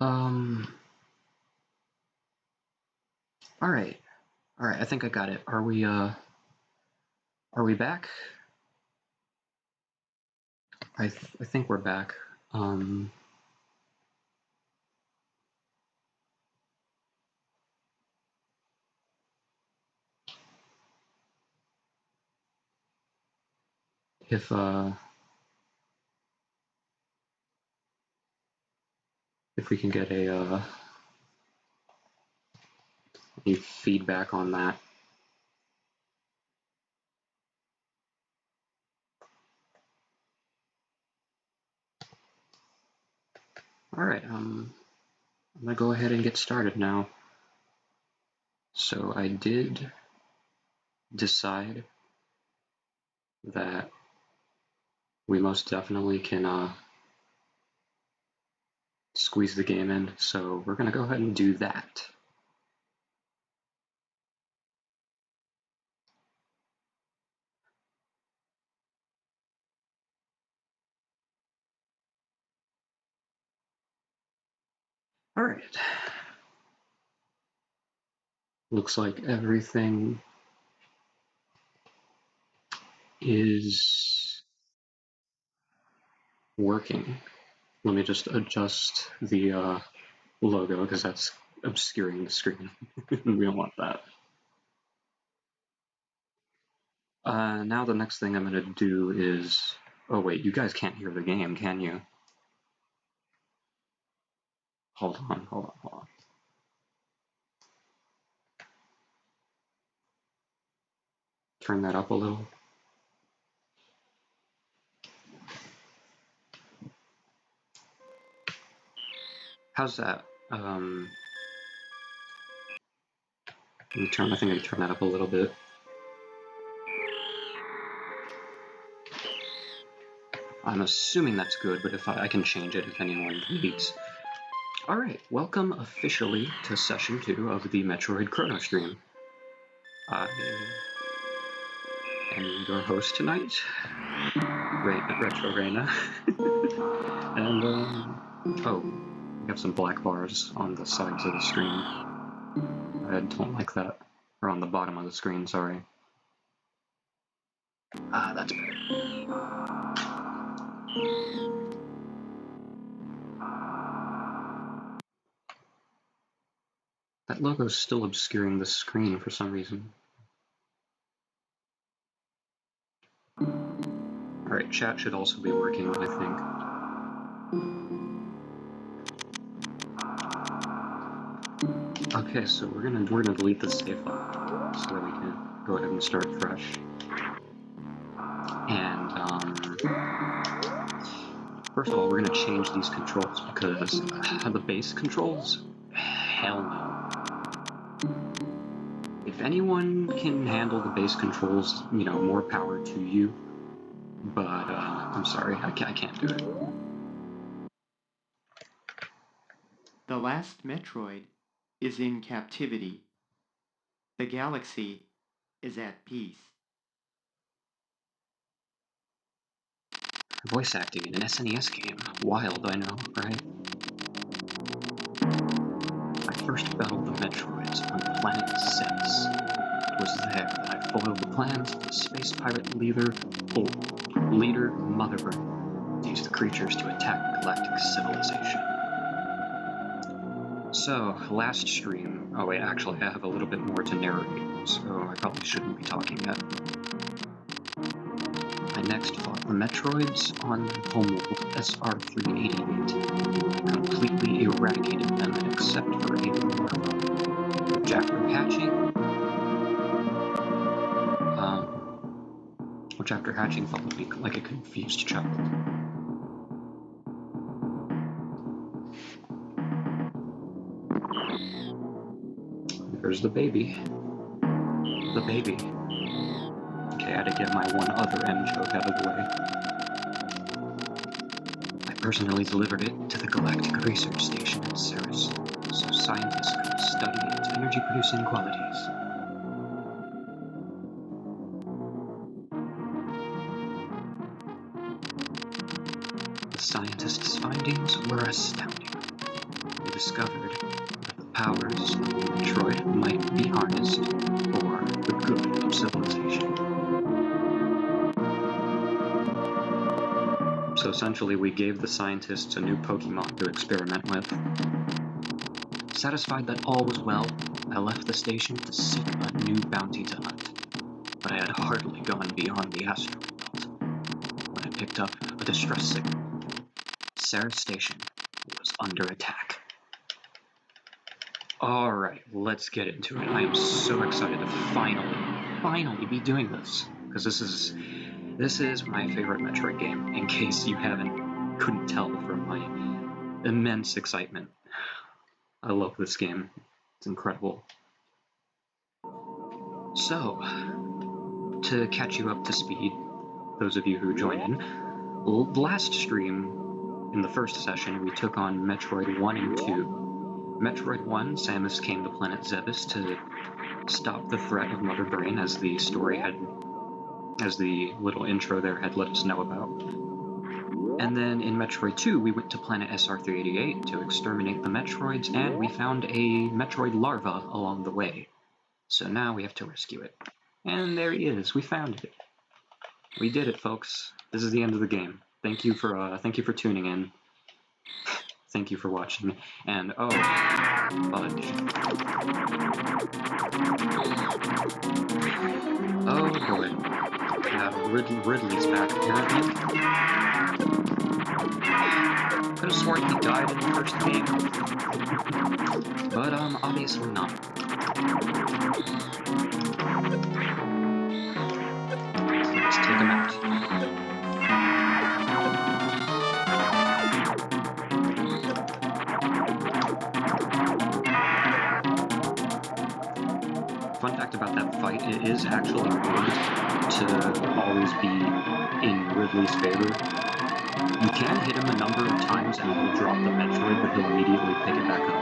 Um. All right. I think I got it. Are we back? I think we're back. If we can get any feedback on that. All right. I'm gonna go ahead and get started now. So I did decide that we most definitely can squeeze the game in, so we're gonna go ahead and do that. All right. Looks like everything is working. Let me just adjust the logo because that's obscuring the screen. We don't want that. Now the next thing I'm going to do is... Oh wait, you guys can't hear the game, can you? Hold on. Turn that up a little. How's that? I think I can turn that up a little bit. I'm assuming that's good, but if I can change it if anyone needs. Alright, welcome officially to session 2 of the Metroid Chrono stream. I am your host tonight, Retro Reina. And, oh, we have some black bars on the sides of the screen. I don't like that. Or on the bottom of the screen, sorry. That's better. That logo's still obscuring the screen for some reason. Alright, chat should also be working, I think. Okay, so we're gonna delete the save file so that we can go ahead and start fresh. And first of all, we're gonna change these controls because the base controls, hell no. If anyone can handle the base controls, you know, more power to you. But I'm sorry, I can't do it. The last Metroid is in captivity. The galaxy is at peace. Voice acting in an SNES game. Wild, I know, right? I first battled the Metroids on planet Ceres. It was there that I foiled the plans of the space pirate leader Motherburn to use the creatures to attack galactic civilization. So, last stream... Oh wait, actually I have a little bit more to narrate, so I probably shouldn't be talking yet. I next fought the Metroids on their homeworld SR-388, completely eradicated them except for a larva, which after hatching followed me like a confused child. There's the baby. The baby. Okay, I had to get my one other M joke out of the way. I personally delivered it to the Galactic Research Station at Ceres, so scientists could study its energy-producing qualities. The scientists' findings were astounding. It discovered that the powers of Metroid might be harnessed for the good of civilization. So essentially, we gave the scientists a new Pokemon to experiment with. Satisfied that all was well, I left the station to seek a new bounty to hunt. But I had hardly gone beyond the asteroid belt when I picked up a distress signal. Sarah's station was under attack. Alright, let's get into it. I am so excited to finally be doing this. Because this is my favorite Metroid game, in case you couldn't tell from my immense excitement. I love this game. It's incredible. So, to catch you up to speed, those of you who joined in, last stream, in the first session, we took on Metroid 1 and 2. Metroid 1, Samus came to planet Zebes to stop the threat of Mother Brain, as the little intro there had let us know about. And then in Metroid 2, we went to planet SR388 to exterminate the Metroids, and we found a Metroid larva along the way. So now we have to rescue it. And there he is, we found it. We did it, folks. This is the end of the game. Thank you for tuning in. Thank you for watching. And oh, fudge. Oh boy. Ridley's back apparently. Could have sworn he died in the first game. But obviously not. Let's take him out. Fun fact about that fight, it is actually rigged to always be in Ridley's favor. You can hit him a number of times and he'll drop the Metroid, but he'll immediately pick it back up.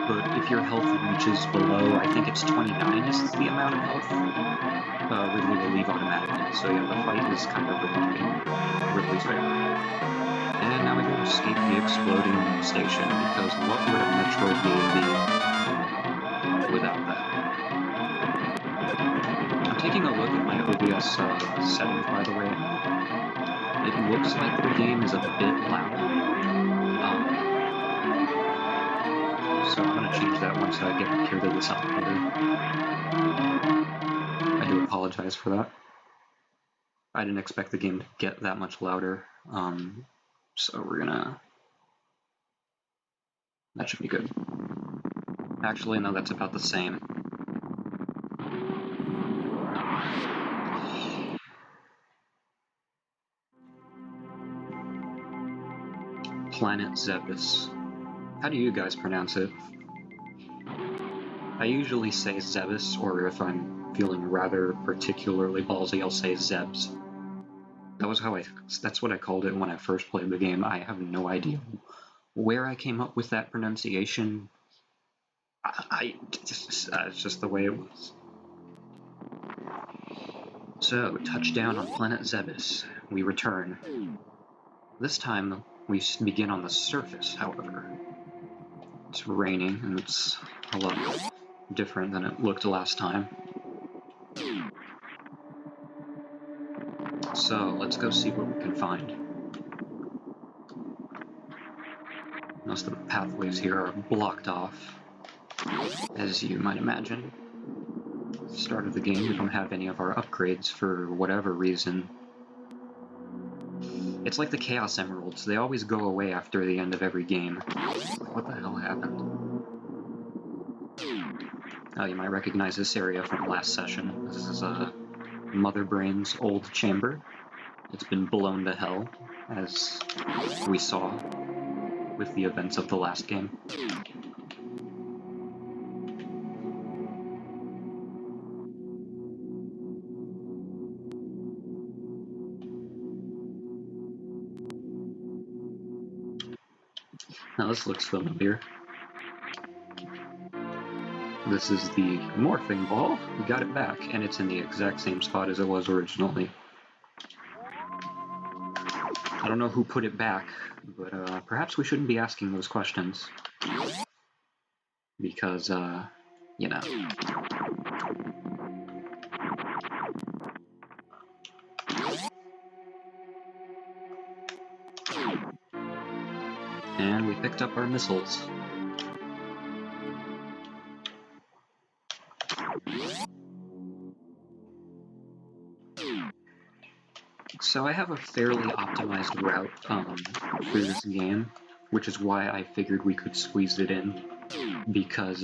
But if your health reaches below, I think it's 29 is the amount of health, Ridley will leave automatically. So yeah, the fight is kind of rigged in Ridley's favor. And now we go escape the exploding station, because what would a Metroid game be without that? I'm taking a look at my OBS settings, by the way. It looks like the game is a bit loud. So I'm going to change that once I get here to this elevator. I do apologize for that. I didn't expect the game to get that much louder. So we're gonna... That should be good. Actually, no, that's about the same. Planet Zebes. How do you guys pronounce it? I usually say Zebes, or if I'm feeling rather particularly ballsy, I'll say Zebs. That's what I called it when I first played the game. I have no idea where I came up with that pronunciation. It's just the way it was. So, touchdown on planet Zebes. We return. This time, we begin on the surface, however. It's raining, and it's a lot different than it looked last time. So, let's go see what we can find. Most of the pathways here are blocked off, as you might imagine. At the start of the game, we don't have any of our upgrades for whatever reason. It's like the Chaos Emeralds, they always go away after the end of every game. What the hell happened? Oh, you might recognize this area from last session. This is Mother Brain's old chamber. It's been blown to hell, as we saw with the events of the last game. Now this looks familiar. This is the morphing ball. We got it back, and it's in the exact same spot as it was originally. I don't know who put it back, but perhaps we shouldn't be asking those questions. Because, you know. And we picked up our missiles. So I have a fairly optimized route for this game, which is why I figured we could squeeze it in, because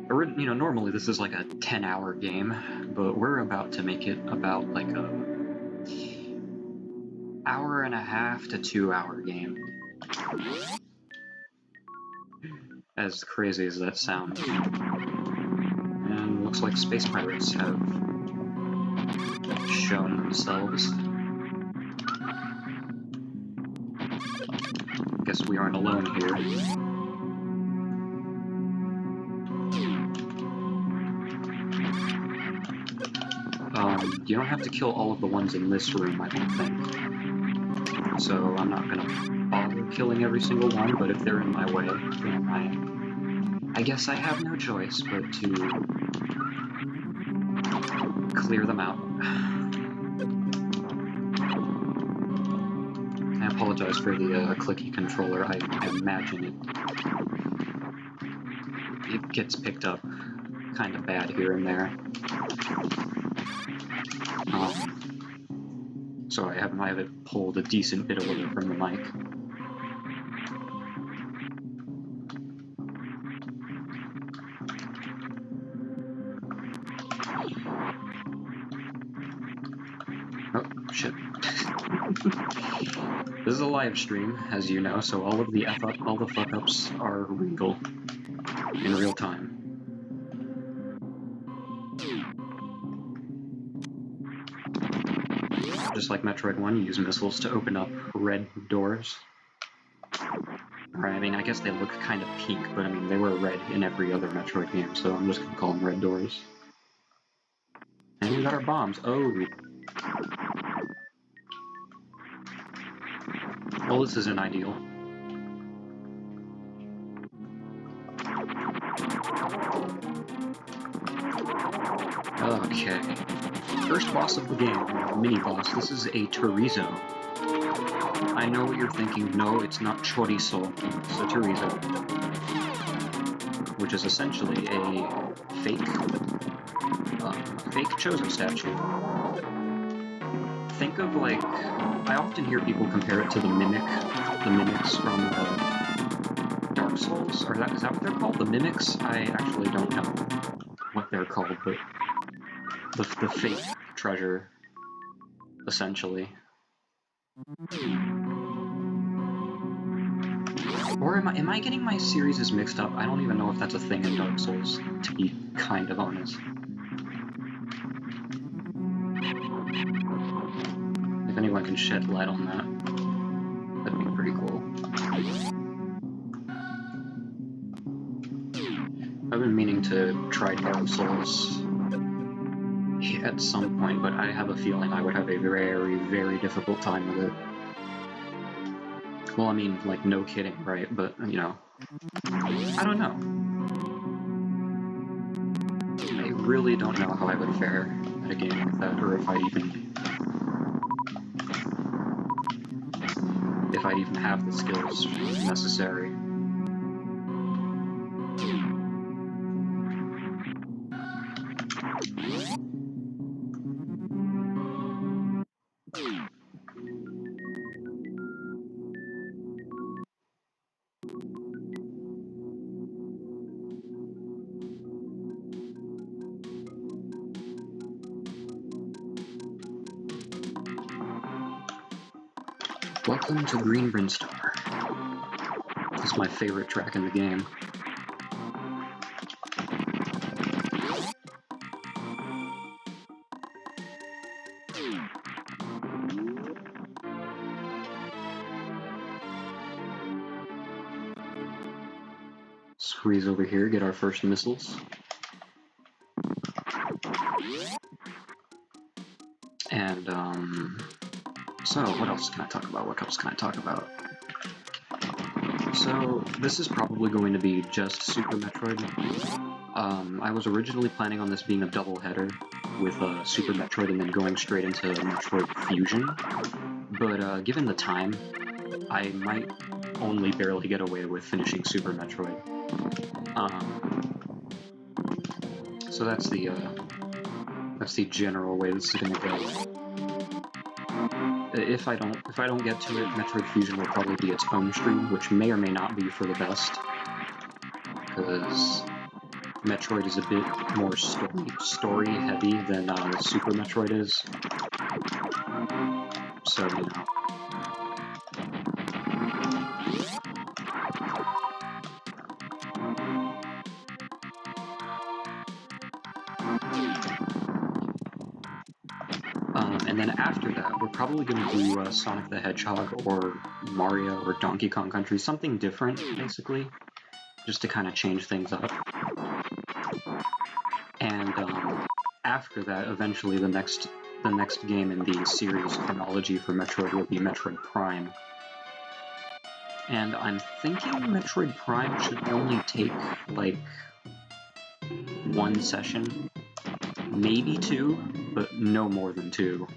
normally this is like a 10-hour game, but we're about to make it about like a hour and a half to 2-hour game. As crazy as that sounds. And looks like space pirates have shown themselves. Guess we aren't alone here. You don't have to kill all of the ones in this room, I don't think. So I'm not gonna bother killing every single one, but if they're in my way, then I guess I have no choice but to clear them out. I apologize for the clicky controller. I imagine it gets picked up kind of bad here and there. So I have it pulled a decent bit away from the mic. Oh, shit. This is a live stream, as you know, so all the fuck-ups are real. In real time. Just like Metroid 1, you use missiles to open up red doors. Or, I mean, I guess they look kind of pink, but I mean, they were red in every other Metroid game, so I'm just gonna call them red doors. And we got our bombs. Oh. Well, this isn't ideal. Okay. First boss of the game, mini-boss. This is a chorizo. I know what you're thinking. No, it's not chorizo. It's a chorizo. Which is essentially a fake Chozo statue. Think of, like, I often hear people compare it to the mimics from Dark Souls, or is that what they're called? The mimics? I actually don't know what they're called, but the fake treasure, essentially. Or am I getting my series mixed up? I don't even know if that's a thing in Dark Souls, to be kind of honest. If anyone can shed light on that, that'd be pretty cool. I've been meaning to try Dark Souls at some point, but I have a feeling I would have a very, very difficult time with it. Well, I mean, like, no kidding, right? But, you know, I don't know. I really don't know how I would fare at a game like that, or if I'd even have the skills necessary. Welcome to Green Brinstar. It's my favorite track in the game. Squeeze over here, get our first missiles. And And, so what else can I talk about? So, this is probably going to be just Super Metroid. I was originally planning on this being a double-header with Super Metroid and then going straight into Metroid Fusion, but given the time, I might only barely get away with finishing Super Metroid. So that's the general way this is gonna go. If I don't get to it, Metroid Fusion will probably be its own stream, which may or may not be for the best, because Metroid is a bit more story heavy than Super Metroid is. So, you know. And then after that, we're probably going to do Sonic the Hedgehog or Mario or Donkey Kong Country, something different, basically, just to kind of change things up. And after that, eventually the next game in the series Chronology for Metroid will be Metroid Prime. And I'm thinking Metroid Prime should only take, like, one session, maybe two, but no more than two.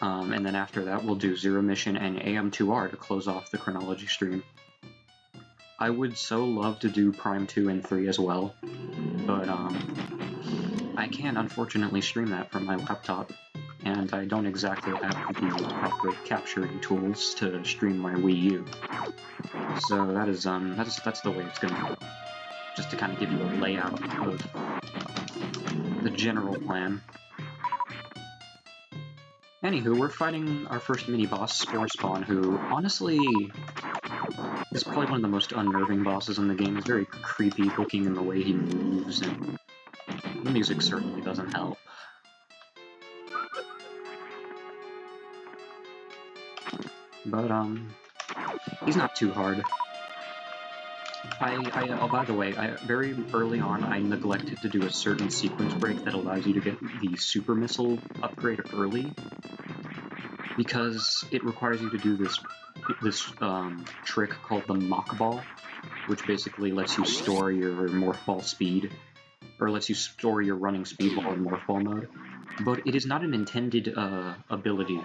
And then after that, we'll do Zero Mission and AM2R to close off the Chronology stream. I would so love to do Prime 2 and 3 as well, but I can't unfortunately stream that from my laptop, and I don't exactly have the proper capturing tools to stream my Wii U. So that's the way it's gonna go. Just to kind of give you a layout of the general plan. Anywho, we're fighting our first mini-boss, Spore Spawn, who, honestly, is probably one of the most unnerving bosses in the game. He's very creepy looking in the way he moves, and the music certainly doesn't help. But, he's not too hard. Oh, by the way, very early on, I neglected to do a certain sequence break that allows you to get the Super Missile upgrade early, because it requires you to do this trick called the Mach Ball, which basically lets you store your Morph Ball speed, or lets you store your running speed while in Morph Ball mode, but it is not an intended ability,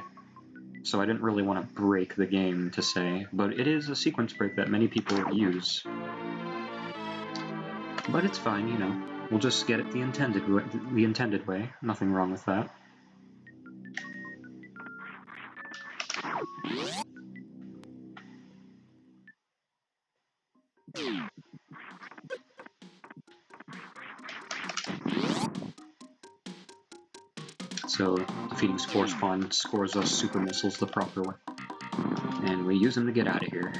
so I didn't really want to break the game to say, but it is a sequence break that many people use. But it's fine, you know. We'll just get it the intended way. Nothing wrong with that. So, defeating Spore Spawn scores us Super Missiles the proper way. And we use them to get out of here.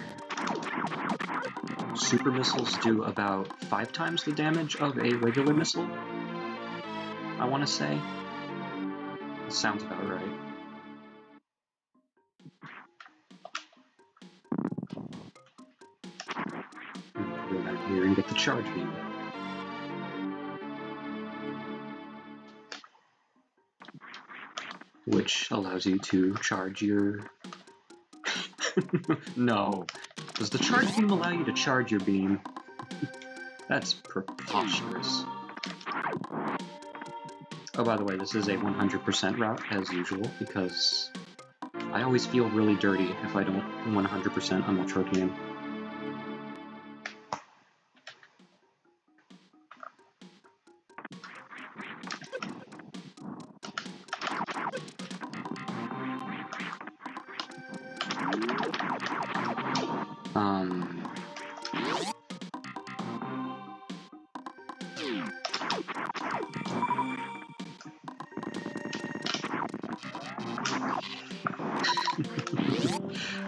Super Missiles do about 5 times the damage of a regular missile, I want to say. That sounds about right. Go down here and get the charge beam. Which allows you to charge your... No. Does the charge beam allow you to charge your beam? That's preposterous. Oh, by the way, this is a 100% route, as usual, because I always feel really dirty if I don't 100% a Metroid game.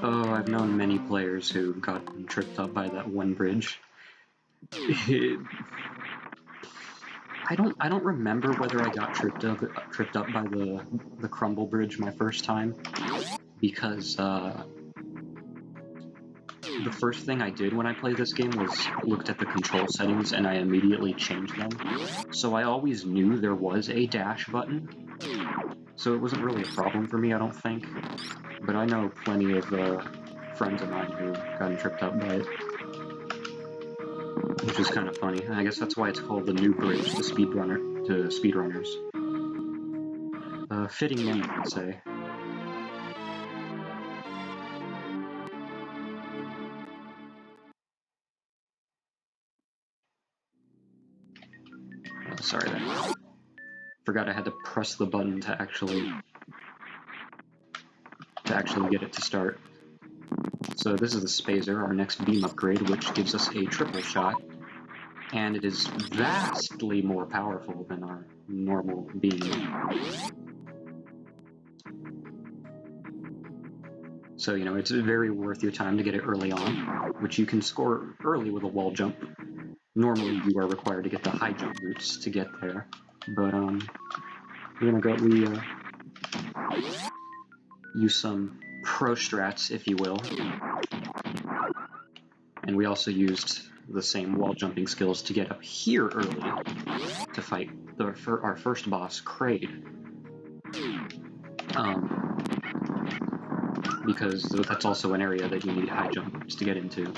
Oh, I've known many players who got tripped up by that one bridge. I don't remember whether I got tripped up by the crumble bridge my first time, because the first thing I did when I played this game was looked at the control settings and I immediately changed them. So I always knew there was a dash button, so it wasn't really a problem for me, I don't think. But I know plenty of friends of mine who gotten tripped up by it, which is kind of funny. And I guess that's why it's called the Noob Bridge to speedrunners. Fitting name, I'd say. Oh, sorry there. Forgot I had to press the button to actually get it to start. So this is the Spazer, our next beam upgrade, which gives us a triple shot, and it is vastly more powerful than our normal beam. So, you know, it's very worth your time to get it early on, which you can score early with a wall jump. Normally you are required to get the high jump boots to get there, but we use some pro strats, if you will, and we also used the same wall jumping skills to get up here early to fight our first boss, Kraid. Because that's also an area that you need high jump boots to get into.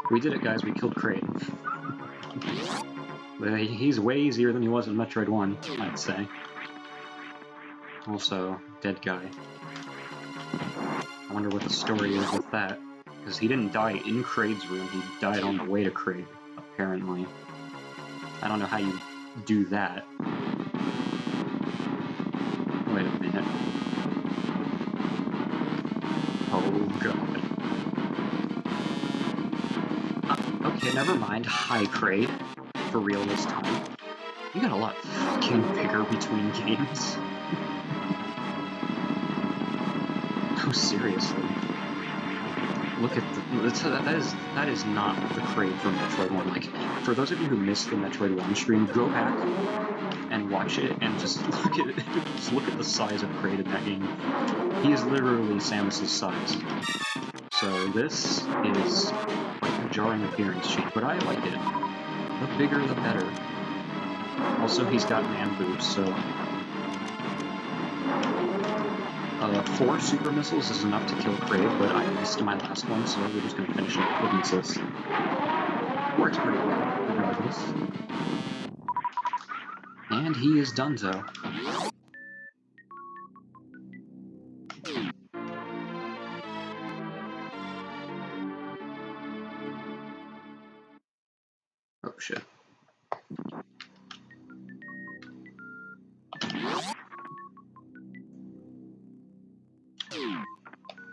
We did it, guys. We killed Kraid. He's way easier than he was in Metroid 1, I'd say. Also, dead guy. I wonder what the story is with that. Because he didn't die in Kraid's room, he died on the way to Kraid, apparently. I don't know how you do that. Wait a minute. Oh god. Okay, never mind. Hi, Kraid. For real this time. You got a lot fucking bigger between games. No, seriously. Look at that is not the Kraid from Metroid 1. Like, for those of you who missed the Metroid 1 stream, go back and watch it and just look at it. Just look at the size of Kraid in that game. He is literally Samus's size. So this is like a jarring appearance change, but I like it. The bigger the better. Also, he's got man boobs, so 4 super missiles is enough to kill Kraid, but I missed my last one, so we're just gonna finish it off with missiles. Works pretty well, regardless. And he is donezo. Oh shit.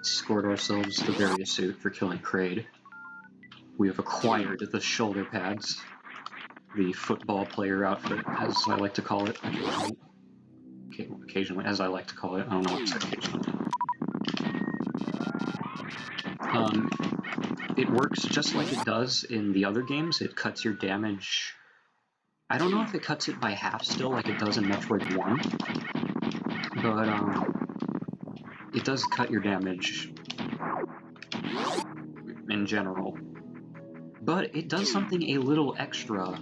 Scored ourselves the various suit for killing Kraid. We have acquired the shoulder pads, the football player outfit, as I like to call it. Occasionally, as I like to call it. I don't know what's occasionally. It works just like it does in the other games. It cuts your damage. I don't know if it cuts it by half still, like it does in Metroid 1, but it does cut your damage in general. But it does something a little extra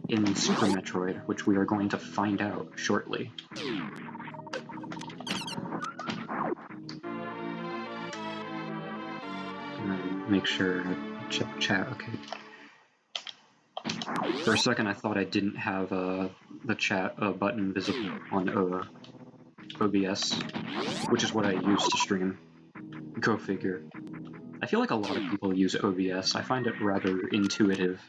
in Super Metroid, which we are going to find out shortly. And then make sure to check chat, okay. For a second I thought I didn't have the chat button visible on OBS, which is what I use to stream. Go figure. I feel like a lot of people use OBS. I find it rather intuitive.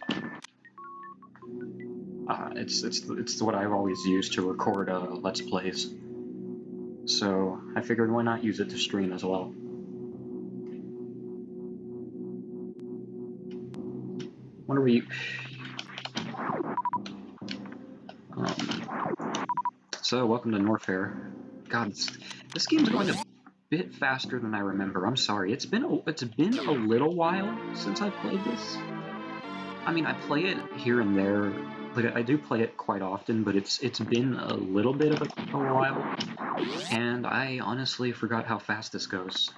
It's what I've always used to record Let's Plays. So I figured why not use it to stream as well. What are we... So welcome to Norfair. God, this game's going a bit faster than I remember. I'm sorry. It's been a little while since I've played this. I mean, I play it here and there. Like, I do play it quite often, but it's been a little bit of a while, and I honestly forgot how fast this goes.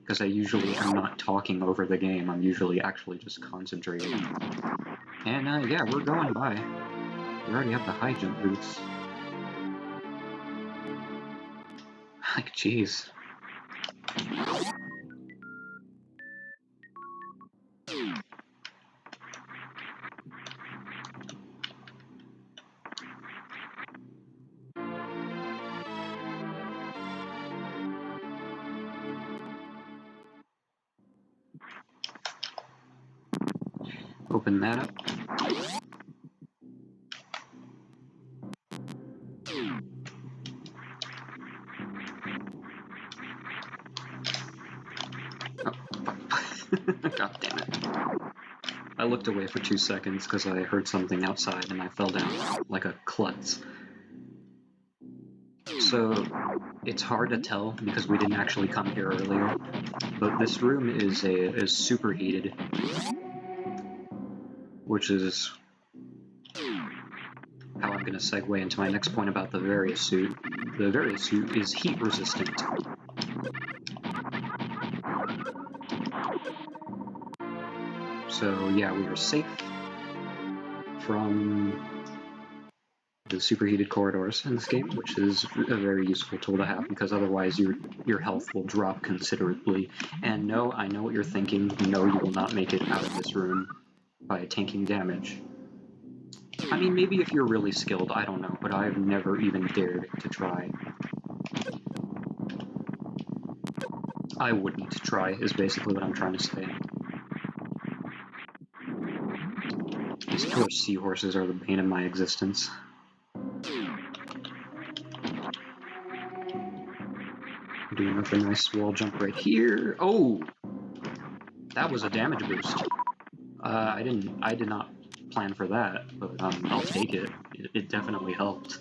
because I usually am not talking over the game. I'm usually actually just concentrating. And yeah, we're going by. We already have the high jump boots. Like, jeez. Open that up. Oh, God damn it. I looked away for 2 seconds because I heard something outside and I fell down like a klutz. So, it's hard to tell because we didn't actually come here earlier, but this room is superheated, which is how I'm going to segue into my next point about the various suit. The various suit is heat resistant. So yeah, we are safe from the superheated corridors in this game, which is a very useful tool to have because otherwise your health will drop considerably. And no, I know what you're thinking. No, you will not make it out of this room by tanking damage. I mean, maybe if you're really skilled, I don't know, but I've never even dared to try. I wouldn't try, is basically what I'm trying to say. These killer seahorses are the bane of my existence. Do another nice wall jump right here. Oh! That was a damage boost. I did not plan for that, but I'll take it. It definitely helped.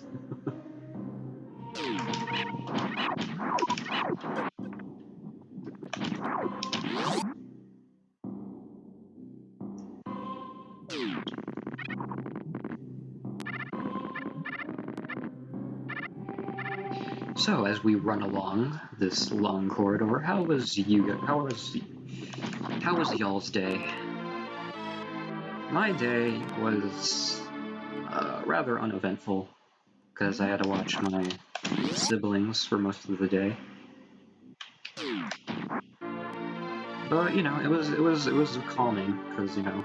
So as we run along this long corridor, how was y'all's day? My day was rather uneventful because I had to watch my siblings for most of the day. But you know, it was calming because you know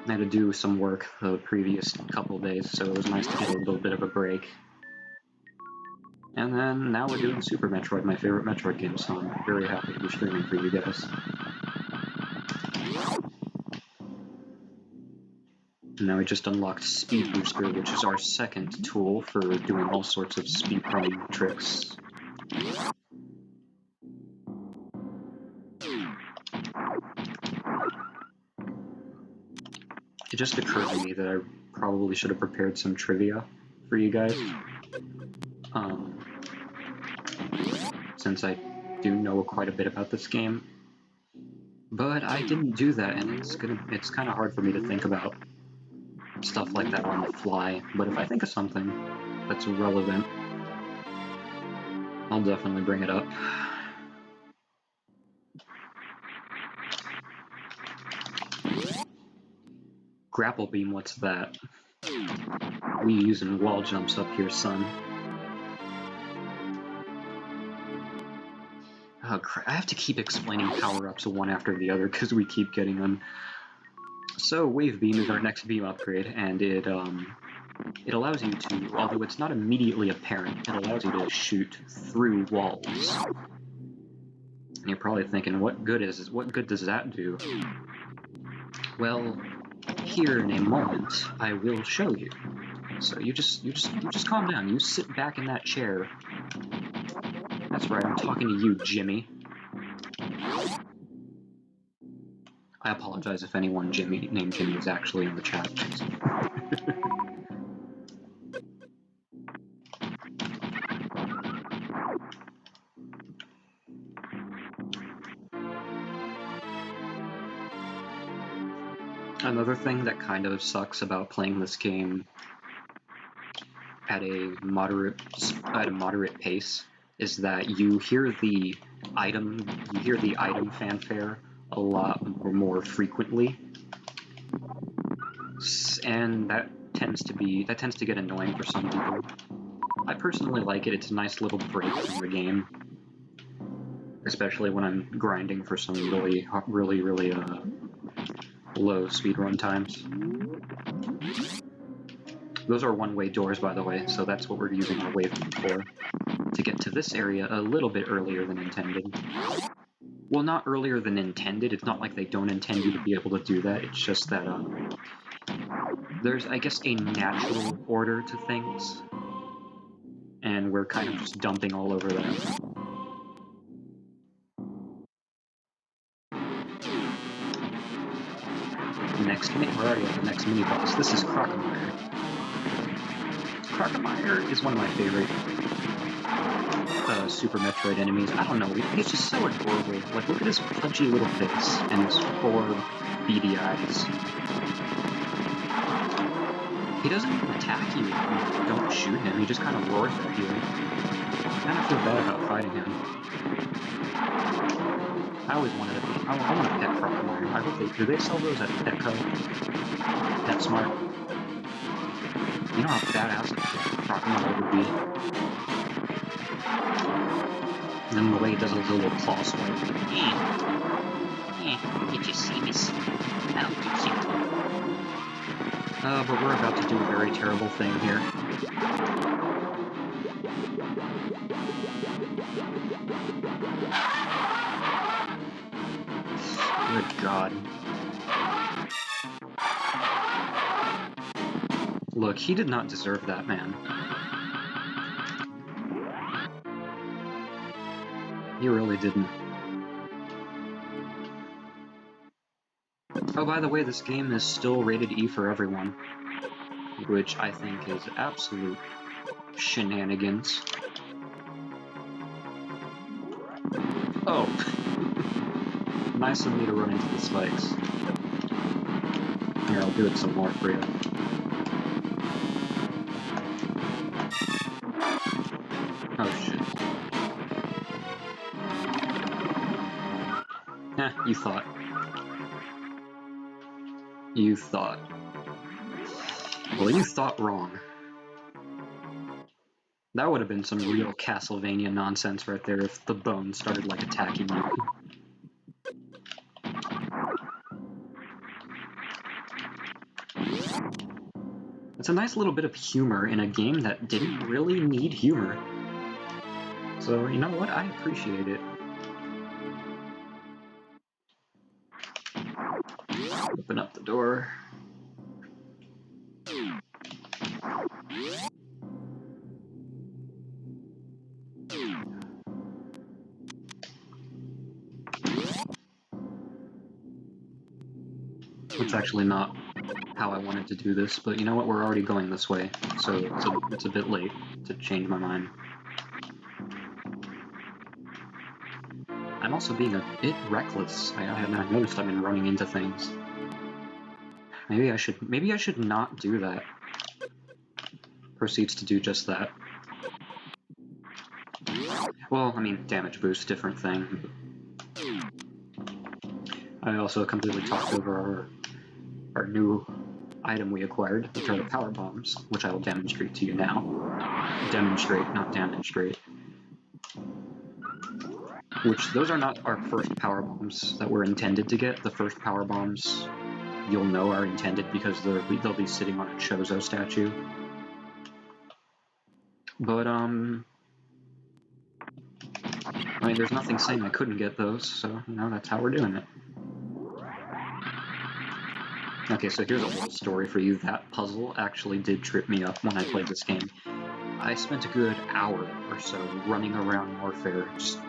I had to do some work the previous couple days, so it was nice to get a little bit of a break. And then now we're doing Super Metroid, my favorite Metroid game, so I'm very happy to be streaming for you guys. And now we just unlocked Speed Booster, which is our second tool for doing all sorts of speedrunning tricks. It just occurred to me that I probably should have prepared some trivia for you guys. Since I do know quite a bit about this game. But I didn't do that, and it's kind of hard for me to think about stuff like that on the fly. But if I think of something that's relevant, I'll definitely bring it up. Grapple beam, what's that? We using wall jumps up here, son. Oh, crap. I have to keep explaining power-ups one after the other because we keep getting them. So, Wave Beam is our next beam upgrade, and it allows you to, although it's not immediately apparent, it allows you to shoot through walls. And you're probably thinking, what good does that do? Well, here in a moment, I will show you. So you just calm down. You sit back in that chair. That's right, I'm talking to you, Jimmy. I apologize if anyone named Jimmy is actually in the chat. Another thing that kind of sucks about playing this game at a moderate pace is that you hear the you hear the item fanfare a lot more frequently, and that tends to get annoying for some people. I personally like it. It's a nice little break from the game, especially when I'm grinding for some really low speedrun times. Those are one-way doors, by the way, so that's what we're using our waypoint for. To get to this area a little bit earlier than intended. Well, not earlier than intended. It's not like they don't intend you to be able to do that. It's just that there's, I guess, a natural order to things, and we're kind of just dumping all over that. We're already at the next mini-boss. This is Chronology. Chronology is one of my favorite Super Metroid enemies. I don't know, he's just so adorable. Like, look at his pudgy little face and his 4 beady eyes. He doesn't even attack you if you don't shoot him, he just kind of roars at you. I kind of feel bad about fighting him. I always wanted to be. I want to pet Chronology. I hope do they sell those at Petco? PetSmart? You know how badass Chronology would be? And then the way he does his little claw swipe. Did you see this? I'll get you. But we're about to do a very terrible thing here. Good God. Look, he did not deserve that, man. He really didn't. Oh, by the way, this game is still rated E for everyone, which I think is absolute shenanigans. Oh. Nice of me to run into the spikes. Here, I'll do it some more for you. Oh, shit. You thought. You thought. Well, you thought wrong. That would have been some real Castlevania nonsense right there if the bones started, like, attacking you. It's a nice little bit of humor in a game that didn't really need humor. So, you know what? I appreciate it. Open up the door. It's actually not how I wanted to do this, but you know what? We're already going this way, so it's a bit late to change my mind. I'm also being a bit reckless. I noticed I've been running into things. Maybe I should not do that. Proceeds to do just that. Well, I mean, damage boost, different thing. I also completely talked over our new item we acquired, which are the power bombs, which I will demonstrate to you now. Demonstrate, not demonstrate. Which, those are not our first power bombs that we're intended to get. The first power bombs, you'll know, are intended because they'll be sitting on a Chozo statue. But, I mean, there's nothing saying I couldn't get those, so, you know, that's how we're doing it. Okay, so here's a little story for you. That puzzle actually did trip me up when I played this game. I spent a good hour or so running around Norfair, just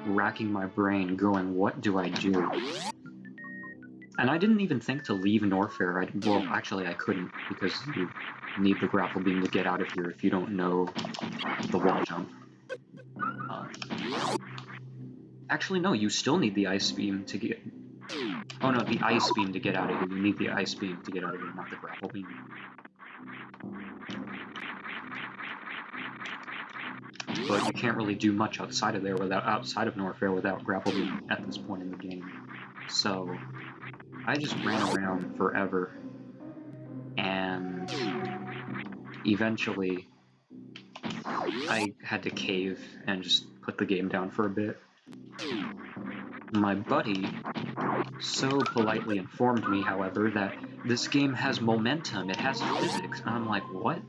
racking my brain, going, what do I do? And I didn't even think to leave Norfair. Well, actually I couldn't, because you need the grapple beam to get out of here if you don't know the wall jump. Actually, no, you still need the ice beam to get... Oh no, the ice beam to get out of here. You need the ice beam to get out of here, not the grapple beam. but you can't really do much outside of Norfair without grapple beam at this point in the game. So I just ran around forever, and eventually I had to cave and just put the game down for a bit. My buddy so politely informed me, however, that this game has momentum, it has physics, and I'm like, what?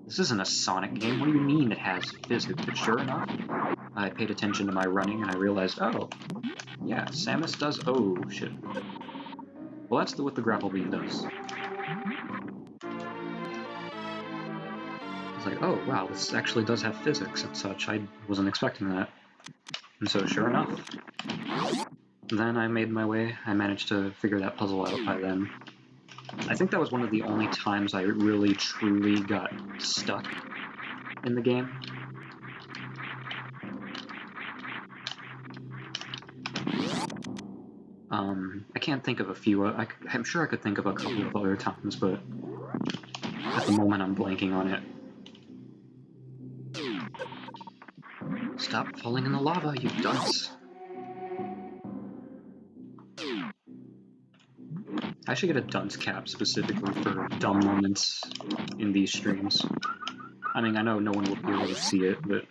This isn't a Sonic game, what do you mean it has physics? But sure enough, I paid attention to my running and I realized, oh, yeah, Samus does, oh, shit. Well, that's what the grapple beam does. It's like, oh, wow, this actually does have physics and such. I wasn't expecting that. And so, sure enough, then I made my way. I managed to figure that puzzle out by then. I think that was one of the only times I really, truly got stuck in the game. I can't think of a few. I'm sure I could think of a couple of other times, but at the moment I'm blanking on it. Stop falling in the lava, you dunce! I should get a dunce cap specifically for dumb moments in these streams. I mean, I know no one will be able to see it, but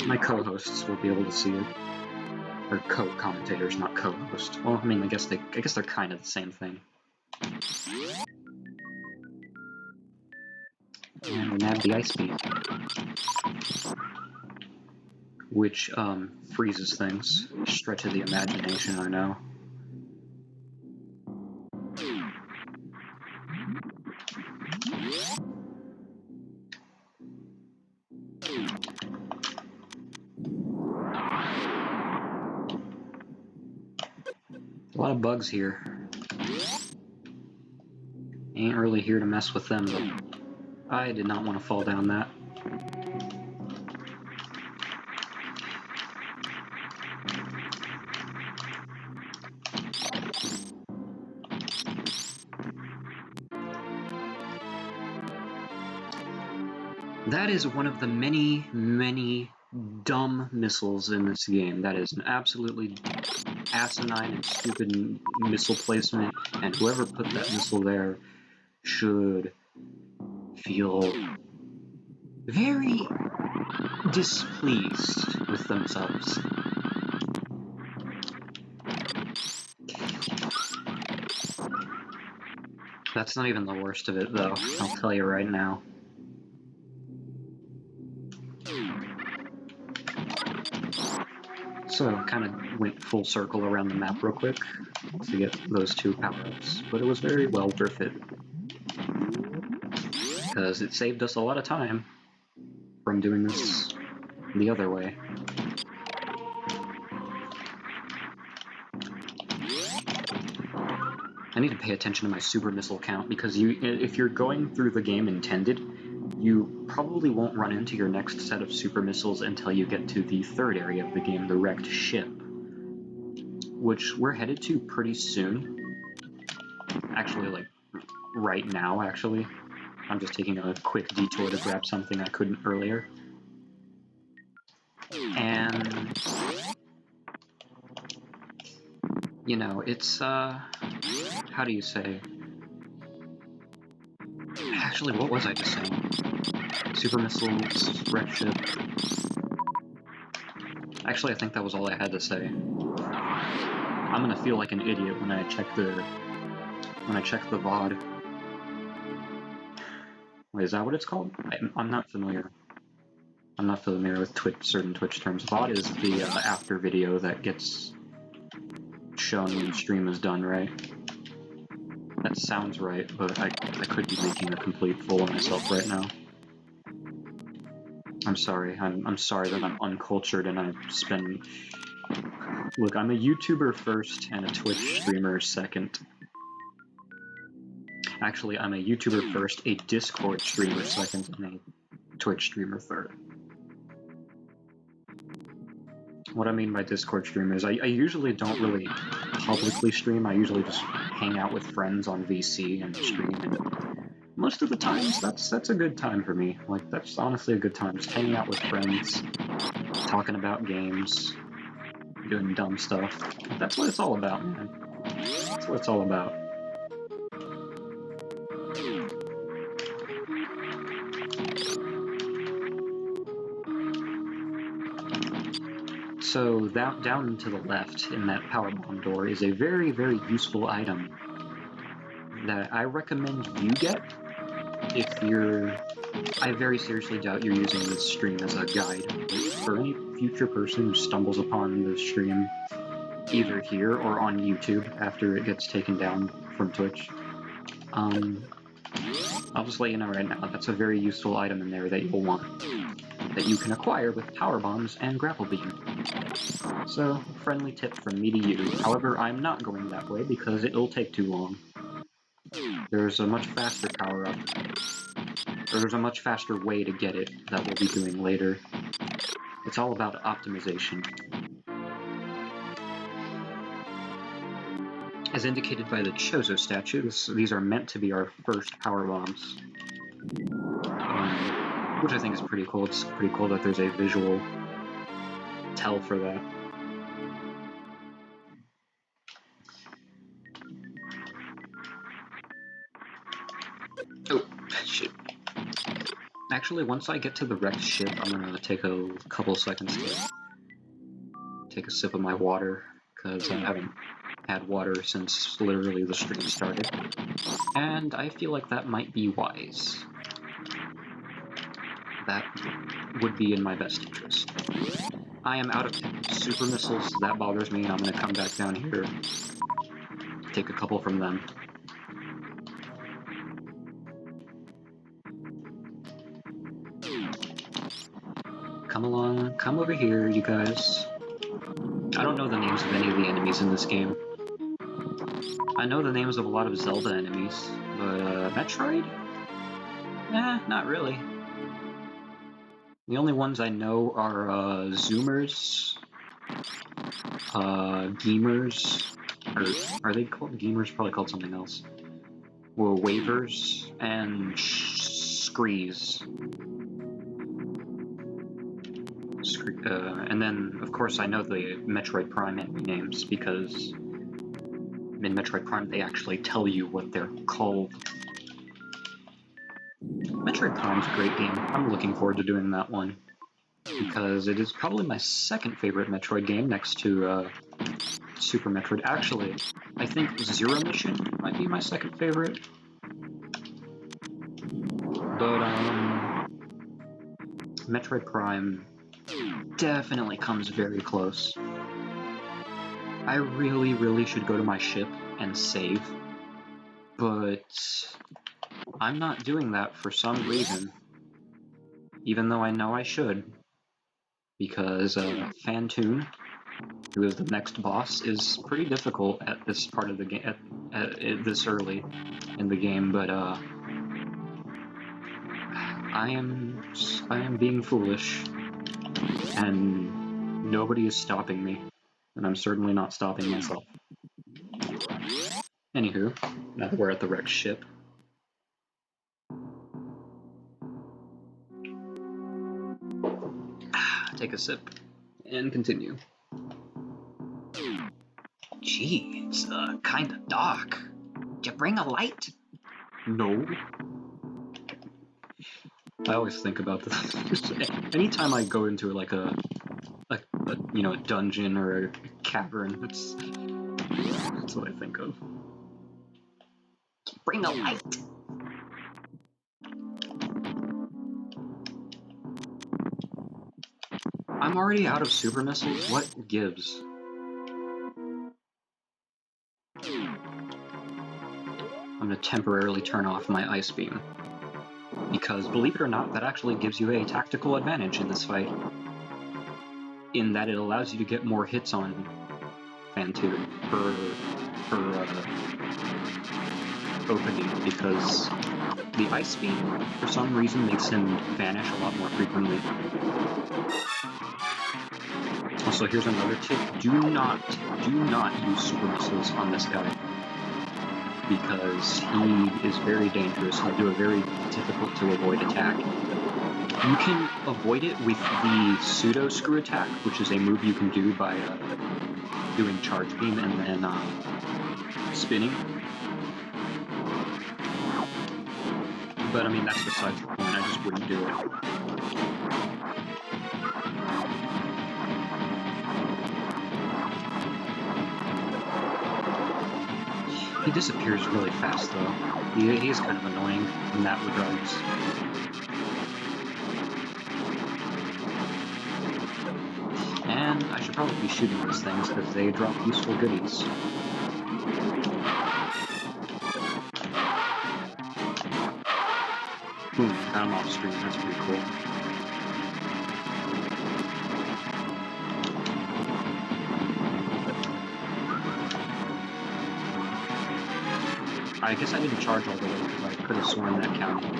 my co-hosts will be able to see it. Or co-commentators, not co-host. Well, I mean, I guess they're kind of the same thing. And we nabbed the ice beam, which freezes things. Stretch of the imagination, I know. A lot of bugs here. Ain't really here to mess with them, but I did not want to fall down that. That is one of the many, many dumb missiles in this game. That is an absolutely asinine and stupid missile placement, and whoever put that missile there should feel very displeased with themselves. That's not even the worst of it, though, I'll tell you right now. So, kind of went full circle around the map real quick to get those two power-ups, but it was very well worth it, because it saved us a lot of time from doing this the other way. I need to pay attention to my super missile count, because if you're going through the game intended, you probably won't run into your next set of super missiles until you get to the third area of the game, the wrecked ship, which we're headed to pretty soon. Actually, like, right now, actually. I'm just taking a quick detour to grab something I couldn't earlier. And, you know, it's, how do you say? Actually, what was I just saying? Super missiles, wrecked ship. Actually, I think that was all I had to say. I'm gonna feel like an idiot when I check the VOD. Wait, is that what it's called? I'm not familiar. I'm not familiar with certain Twitch terms. VOD is the after video that gets shown when the stream is done, right? That sounds right, but I could be making a complete fool of myself right now. I'm sorry. I'm sorry that I'm uncultured and I spend... Look, I'm a YouTuber first and a Twitch streamer second. Actually, I'm a YouTuber first, a Discord streamer second, and a Twitch streamer third. What I mean by Discord streamers, I usually don't really publicly stream. I usually just hang out with friends on VC and stream, and most of the times, that's a good time for me. Like, that's honestly a good time. Just hanging out with friends, talking about games, doing dumb stuff. That's what it's all about, man. That's what it's all about. So down to the left in that power bomb door is a very, very useful item that I recommend you get if you're... I very seriously doubt you're using this stream as a guide. For any future person who stumbles upon the stream, either here or on YouTube after it gets taken down from Twitch, I'll just let you know right now, that's a very useful item in there that you'll want, that you can acquire with power bombs and grapple beam. So, friendly tip from me to you. However, I'm not going that way because it'll take too long. There's a much faster power-up, or there's a much faster way to get it that we'll be doing later. It's all about optimization. As indicated by the Chozo statue, these are meant to be our first power bombs. Which I think is pretty cool. It's pretty cool that there's a visual tell for that. Oh, shit. Actually, once I get to the wrecked ship, I'm gonna take a couple seconds to take a sip of my water, because I haven't had water since literally the stream started. And I feel like that might be wise. That would be in my best interest. I am out of super missiles, that bothers me, and I'm gonna come back down here, take a couple from them. Come along, come over here, you guys. I don't know the names of any of the enemies in this game. I know the names of a lot of Zelda enemies, but Metroid? Not really. The only ones I know are Zoomers, Geemers, or are they called Geemers? Probably called something else. Well, Wavers, and Screes. And then, of course, I know the Metroid Prime enemy names, because in Metroid Prime they actually tell you what they're called. Metroid Prime's a great game. I'm looking forward to doing that one, because it is probably my second favorite Metroid game next to Super Metroid. Actually, I think Zero Mission might be my second favorite. But, Metroid Prime definitely comes very close. I really, really should go to my ship and save, but I'm not doing that for some reason, even though I know I should, because Fantoon, who is the next boss, is pretty difficult at this part of the game, at this early in the game, but I am being foolish, and nobody is stopping me, and I'm certainly not stopping myself. Anywho, now that we're at the wrecked ship, take a sip and continue. Gee, it's kinda dark. Did you bring a light? No. I always think about this. Anytime I go into like a dungeon or a cavern, that's what I think of. Bring a light. I'm already out of super missiles. What gives? I'm gonna temporarily turn off my ice beam, because believe it or not, that actually gives you a tactical advantage in this fight, in that it allows you to get more hits on Fantoon per opening, because the ice beam, for some reason, makes him vanish a lot more frequently. Also, here's another tip: do not use super missiles on this guy. because he is very dangerous. He'll do a very difficult to avoid attack. You can avoid it with the pseudo screw attack, which is a move you can do by doing charge beam and then spinning. But I mean, that's besides the point. I just wouldn't do it. He disappears really fast, though. He is kind of annoying in that regards. And I should probably be shooting these things because they drop useful goodies. Boom, got him off screen. That's pretty cool. I guess I didn't charge all the way because I could have sworn that counted.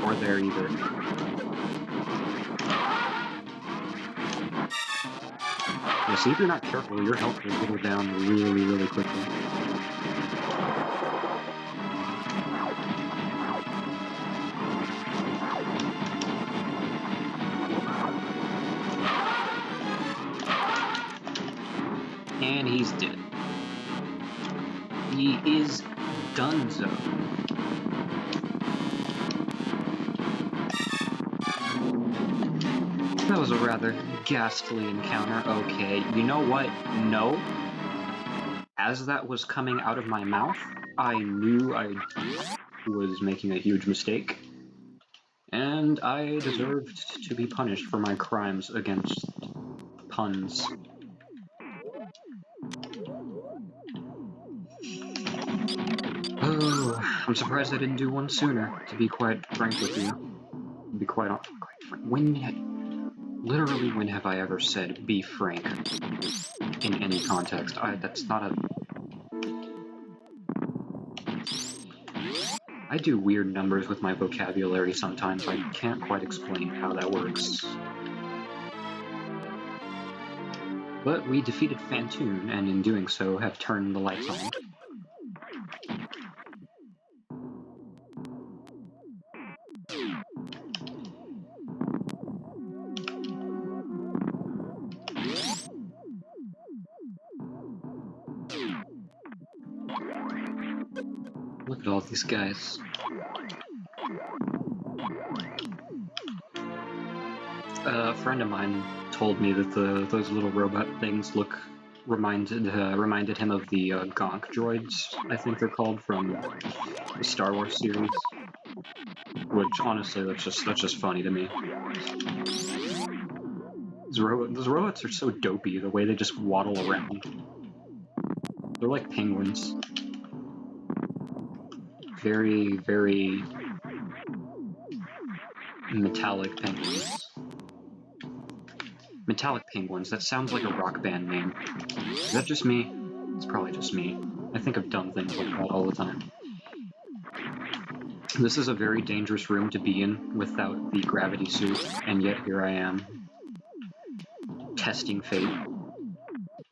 Or there either. Yeah, see, if you're not careful, your health will whittle down really, really quickly. And he's dead. He is donezo. That was a rather ghastly encounter. Okay, you know what? No. As that was coming out of my mouth, I knew I was making a huge mistake. And I deserved to be punished for my crimes against puns. Oh, I'm surprised I didn't do one sooner, to be quite frank with you. To be quite frank. Literally, when have I ever said be frank in any context? That's not a... I do weird numbers with my vocabulary sometimes. I can't quite explain how that works. But we defeated Phantoon, and in doing so have turned the lights on. Look at all these guys. A friend of mine told me that those little robot things reminded him of the Gonk droids, I think they're called, from the Star Wars series. Which honestly, that's just funny to me. Those robots are so dopey, the way they just waddle around. They're like penguins. Very, very metallic penguins. Metallic Penguins, that sounds like a rock band name. Is that just me? It's probably just me. I think of dumb things like that all the time. This is a very dangerous room to be in without the gravity suit, and yet here I am. Testing fate.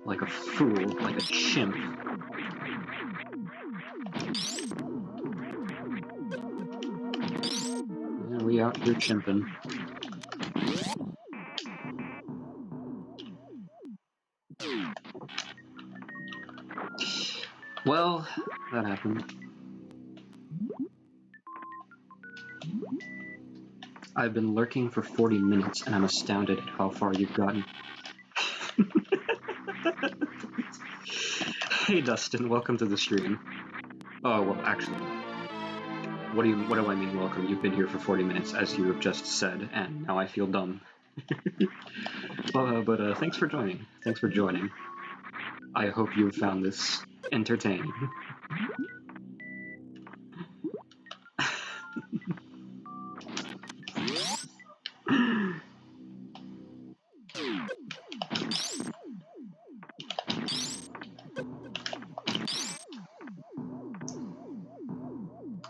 Like a fool, like a chimp. Yeah, we out here chimping. Well, that happened. I've been lurking for 40 minutes, and I'm astounded at how far you've gotten. Hey Dustin, welcome to the stream. Oh, well, actually, what do I mean welcome? You've been here for 40 minutes, as you have just said, and now I feel dumb. But thanks for joining. Thanks for joining. I hope you found this entertaining.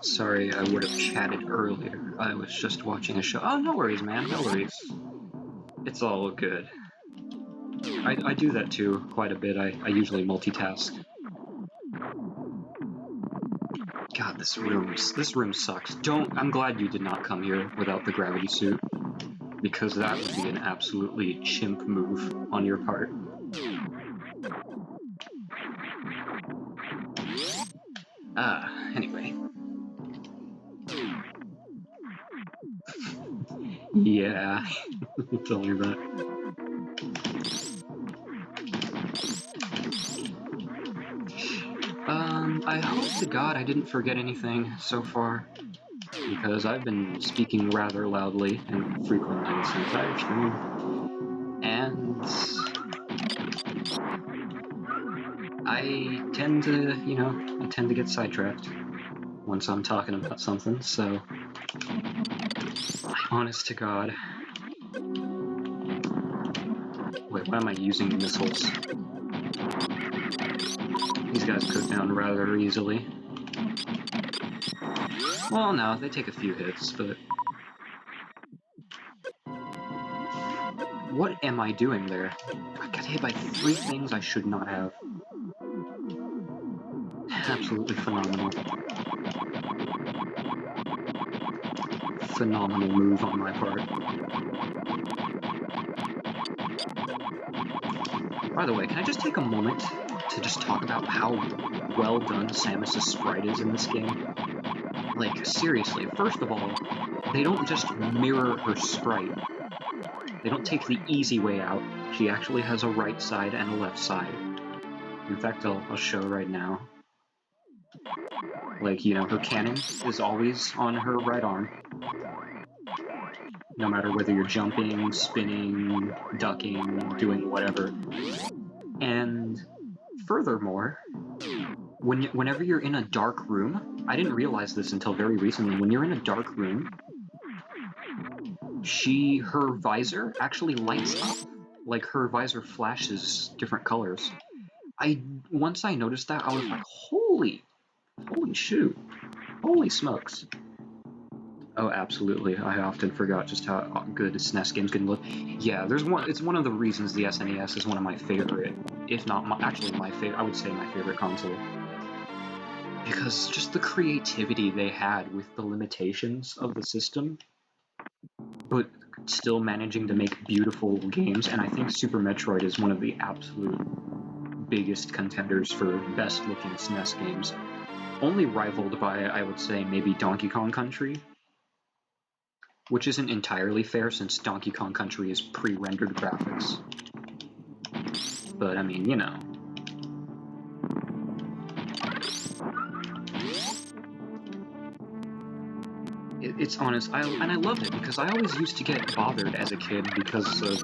Sorry, I would have chatted earlier. I was just watching a show. Oh, no worries, man. No worries. It's all good. I do that too, quite a bit. I usually multitask. God, this room sucks. I'm glad you did not come here without the gravity suit, because that would be an absolutely chimp move on your part. Anyway. Yeah, tell me that. I hope to God I didn't forget anything so far, because I've been speaking rather loudly and frequently this entire stream, and I tend to get sidetracked once I'm talking about something, so honest to God. Wait, why am I using missiles? These guys cook down rather easily. Well, no, they take a few hits, but... What am I doing there? I got hit by 3 things I should not have. Absolutely phenomenal. Phenomenal move on my part. By the way, can I just take a moment to just talk about how well done Samus's sprite is in this game? Like, seriously, first of all, they don't just mirror her sprite. They don't take the easy way out. She actually has a right side and a left side. In fact, I'll show right now. Like, her cannon is always on her right arm. No matter whether you're jumping, spinning, ducking, doing whatever. And furthermore, whenever you're in a dark room, I didn't realize this until very recently, when you're in a dark room, her visor actually lights up. Like, her visor flashes different colors. Once I noticed that, I was like, holy shoot. Holy smokes. Oh, absolutely. I often forgot just how good SNES games can look. Yeah, it's one of the reasons the SNES is one of my favorite, if not my favorite, I would say my favorite console. Because just the creativity they had with the limitations of the system, but still managing to make beautiful games, and I think Super Metroid is one of the absolute biggest contenders for best-looking SNES games. Only rivaled by, I would say, maybe Donkey Kong Country, which isn't entirely fair since Donkey Kong Country is pre-rendered graphics. But, I mean, It's honest, and I love it, because I always used to get bothered as a kid because of,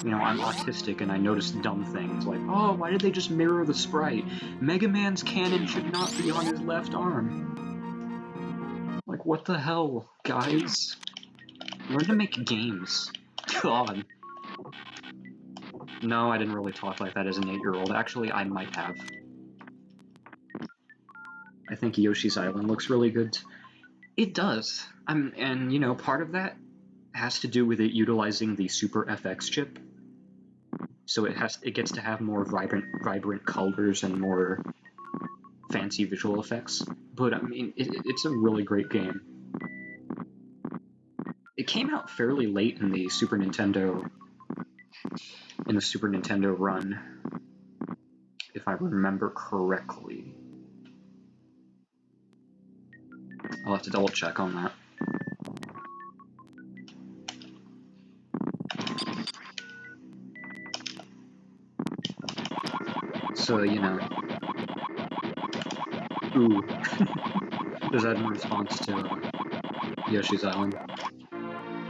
I'm autistic and I notice dumb things like, oh, why did they just mirror the sprite? Mega Man's cannon should not be on his left arm. Like, what the hell, guys? Learn to make games. God. No, I didn't really talk like that as an 8-year-old. Actually, I might have. I think Yoshi's Island looks really good. It does. And part of that has to do with it utilizing the Super FX chip. So it gets to have more vibrant colors and more fancy visual effects. But I mean, it's a really great game. It came out fairly late in the Super Nintendo run, if I remember correctly. I'll have to double check on that. So, ooh. Is that in response to Yoshi's Island?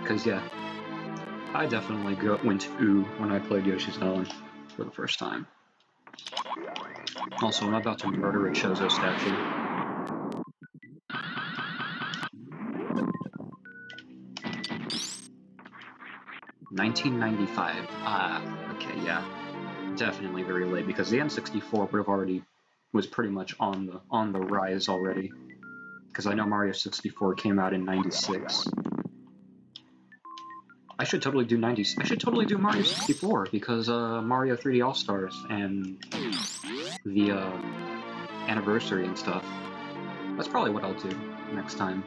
Because, yeah, I definitely went ooh when I played Yoshi's Island for the first time. Also, I'm about to murder a Chozo statue. $19.95. Okay, yeah. Definitely very late, because the N64 was pretty much on the rise already. Because I know Mario 64 came out in 96. I should totally do Mario 64, because Mario 3D All-Stars and the anniversary and stuff. That's probably what I'll do next time.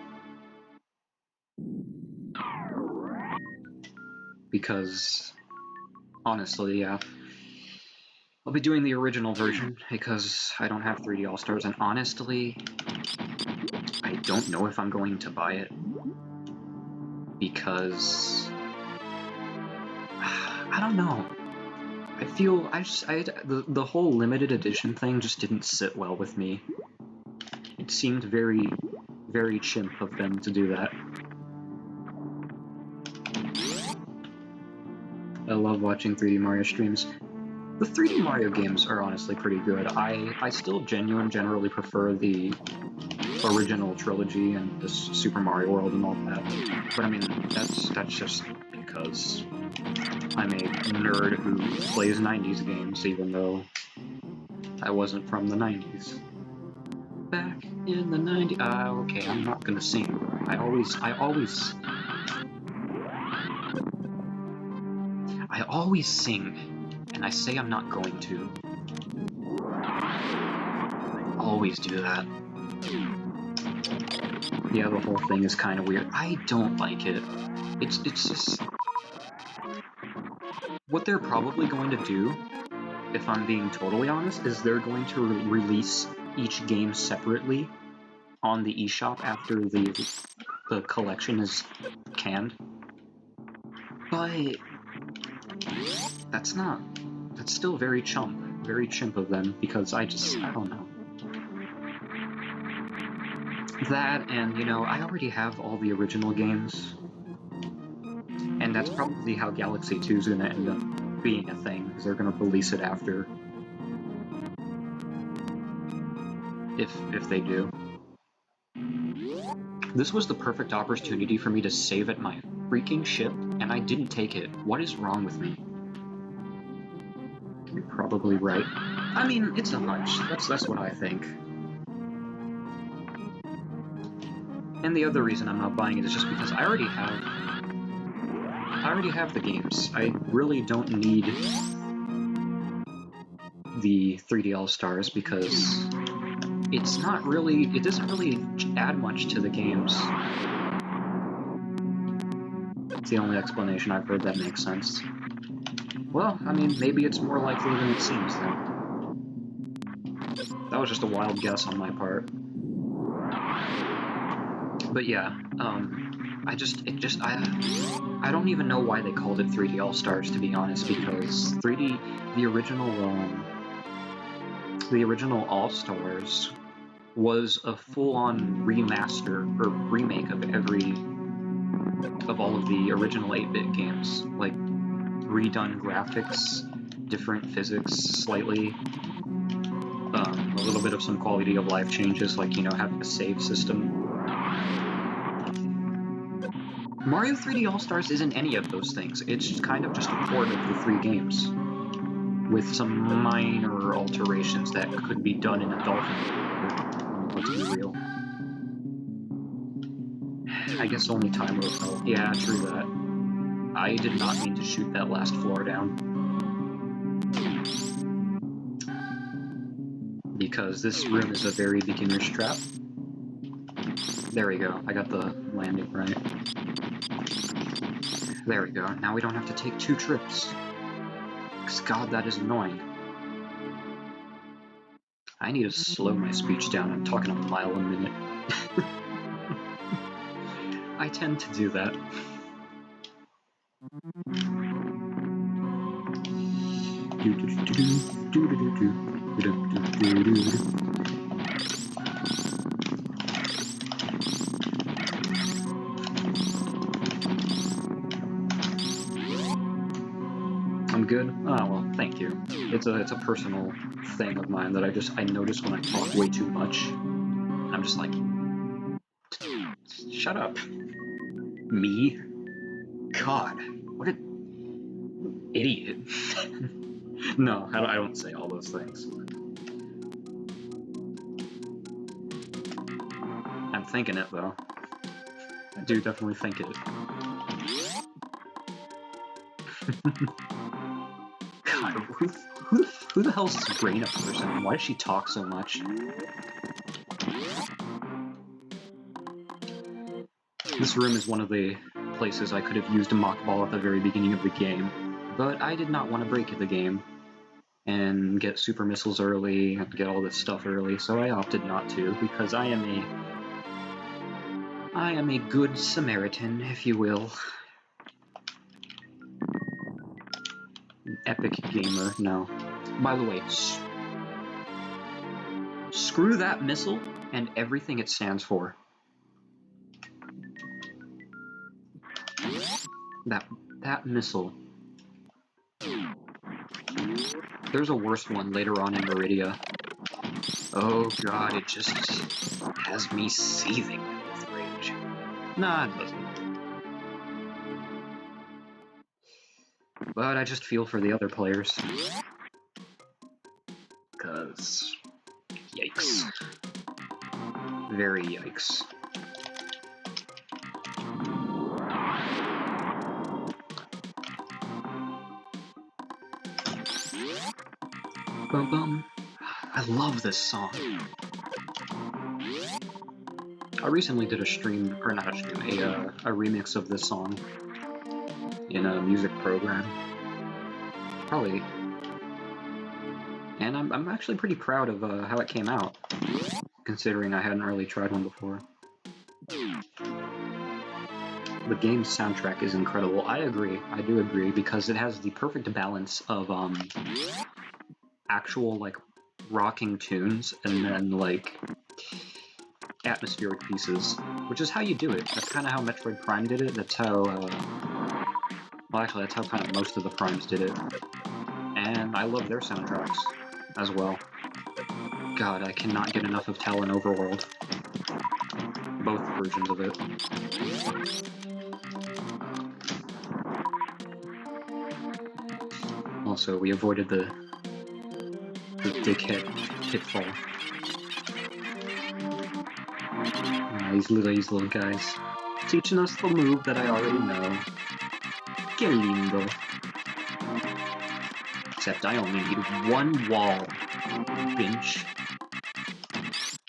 Because, honestly, yeah. I'll be doing the original version because I don't have 3D All-Stars, and honestly, I don't know if I'm going to buy it. Because... I don't know. I feel the whole limited edition thing just didn't sit well with me. It seemed very, very chimp of them to do that. I love watching 3D Mario streams. The 3D Mario games are honestly pretty good. I still generally prefer the original trilogy and this Super Mario World and all that. But I mean, that's just because I'm a nerd who plays 90s games, even though I wasn't from the 90s. Back in the 90s. Okay, I'm not gonna sing. I always sing, and I say I'm not going to. I always do that. Yeah, the whole thing is kind of weird. I don't like it. It's just... What they're probably going to do, if I'm being totally honest, is they're going to release each game separately on the eShop after the collection is canned. But that's still very chimp of them, because I don't know. That, and, you know, I already have all the original games, and that's probably how Galaxy 2 is going to end up being a thing, because they're going to release it after. If they do. This was the perfect opportunity for me to save at my freaking ship, and I didn't take it. What is wrong with me? You're probably right. I mean, it's a hunch. That's what I think. And the other reason I'm not buying it is just because I already have the games. I really don't need the 3D All-Stars because it doesn't really add much to the games. It's the only explanation I've heard that makes sense. Well, I mean, maybe it's more likely than it seems, then. That was just a wild guess on my part. But yeah, I don't even know why they called it 3D All-Stars, to be honest, because the original All-Stars was a full-on remaster, or remake of all of the original 8-bit games. Like, redone graphics, different physics slightly, a little bit of some quality of life changes, like, you know, having a save system. Mario 3D All-Stars isn't any of those things. It's kind of just a port of the 3 games, with some minor alterations that could be done in a Dolphin emulator. Let's be real. I guess only time will tell. Yeah, true that. I did not mean to shoot that last floor down. Because this room is a very beginner's trap. There we go. I got the landing right. There we go. Now we don't have to take 2 trips. Because, God, that is annoying. I need to slow my speech down. I'm talking a mile a minute. I tend to do that. I'm good? Oh, well, thank you. It's a personal thing of mine that I notice when I talk way too much. I'm just like, shut up. Me? God, what an idiot. No, I don't say all those things. I'm thinking it, though. I do definitely think it. God, who the hell's Sabrina person? Why does she talk so much? This room is one of the places I could have used a mock ball at the very beginning of the game, but I did not want to break the game and get super missiles early and get all this stuff early, so I opted not to, because I am a good Samaritan, if you will. Epic gamer, no. By the way, screw that missile and everything it stands for. That missile. There's a worse one later on in Meridia. Oh god, it just has me seething with rage. Nah, it doesn't. But I just feel for the other players. 'Cause... yikes. Very yikes. Bum bum. I love this song. I recently did a stream, or not a stream, a remix of this song in a music program. Probably. And I'm actually pretty proud of how it came out, considering I hadn't really tried one before. The game's soundtrack is incredible. I agree. I do agree, because it has the perfect balance of actual like rocking tunes and then like atmospheric pieces, which is how you do it. That's kind of how Metroid Prime did it. That's how well, actually, that's how kind of most of the Primes did it. And I love their soundtracks as well. God, I cannot get enough of Talon Overworld. Both versions of it. Also, we avoided the dickhead pitfall. These little guys. Teaching us the move that I already know. Que lindo. Except I only need one wall. Binch.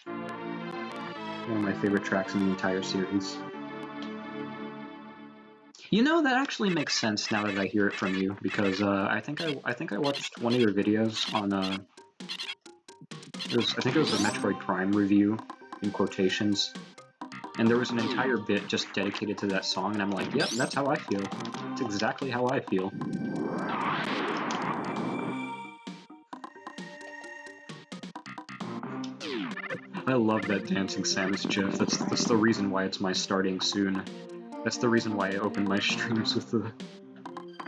One of my favorite tracks in the entire series. You know, that actually makes sense now that I hear it from you, because I think I watched one of your videos on I think it was a Metroid Prime review, in quotations, and there was an entire bit just dedicated to that song, and I'm like, yep, that's how I feel. It's exactly how I feel. I love that Dancing Samus GIF. That's the reason why it's my starting soon. That's the reason why I open my streams with the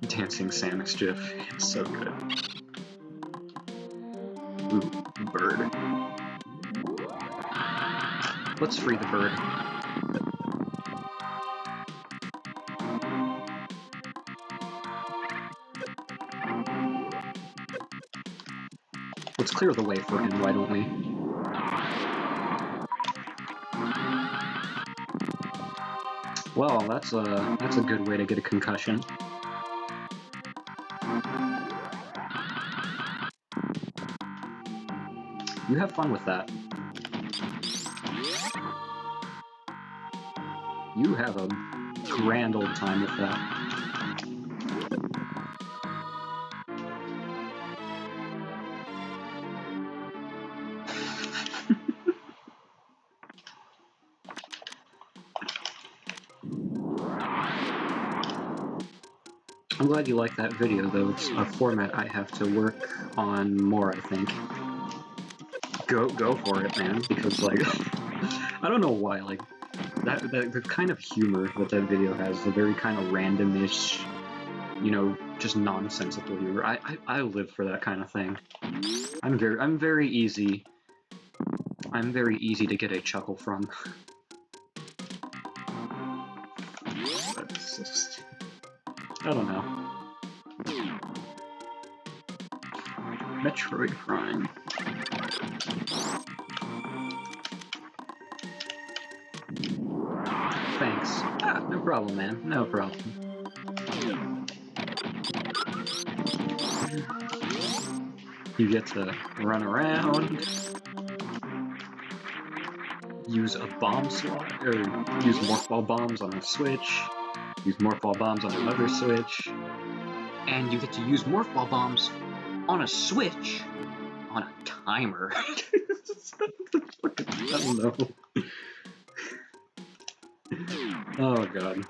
Dancing Samus GIF. It's so good. Ooh, bird. Let's free the bird. Let's clear the way for him, why don't we? Well, that's a good way to get a concussion. You have fun with that. You have a grand old time with that. I'm glad you like that video, though. It's a format I have to work on more, I think. Go for it, man, because, like, I don't know why, like, the kind of humor that video has, the very kind of randomish, you know, just nonsensical humor. I live for that kind of thing. I'm very easy to get a chuckle from. That's just, I don't know. Metroid Prime. Thanks. Ah, no problem, man. No problem. You get to run around. use a bomb slot, or use morphball bombs on a switch, use morphball bombs on another switch, and you get to use morphball bombs on a switch on a timer. I don't know. Oh god.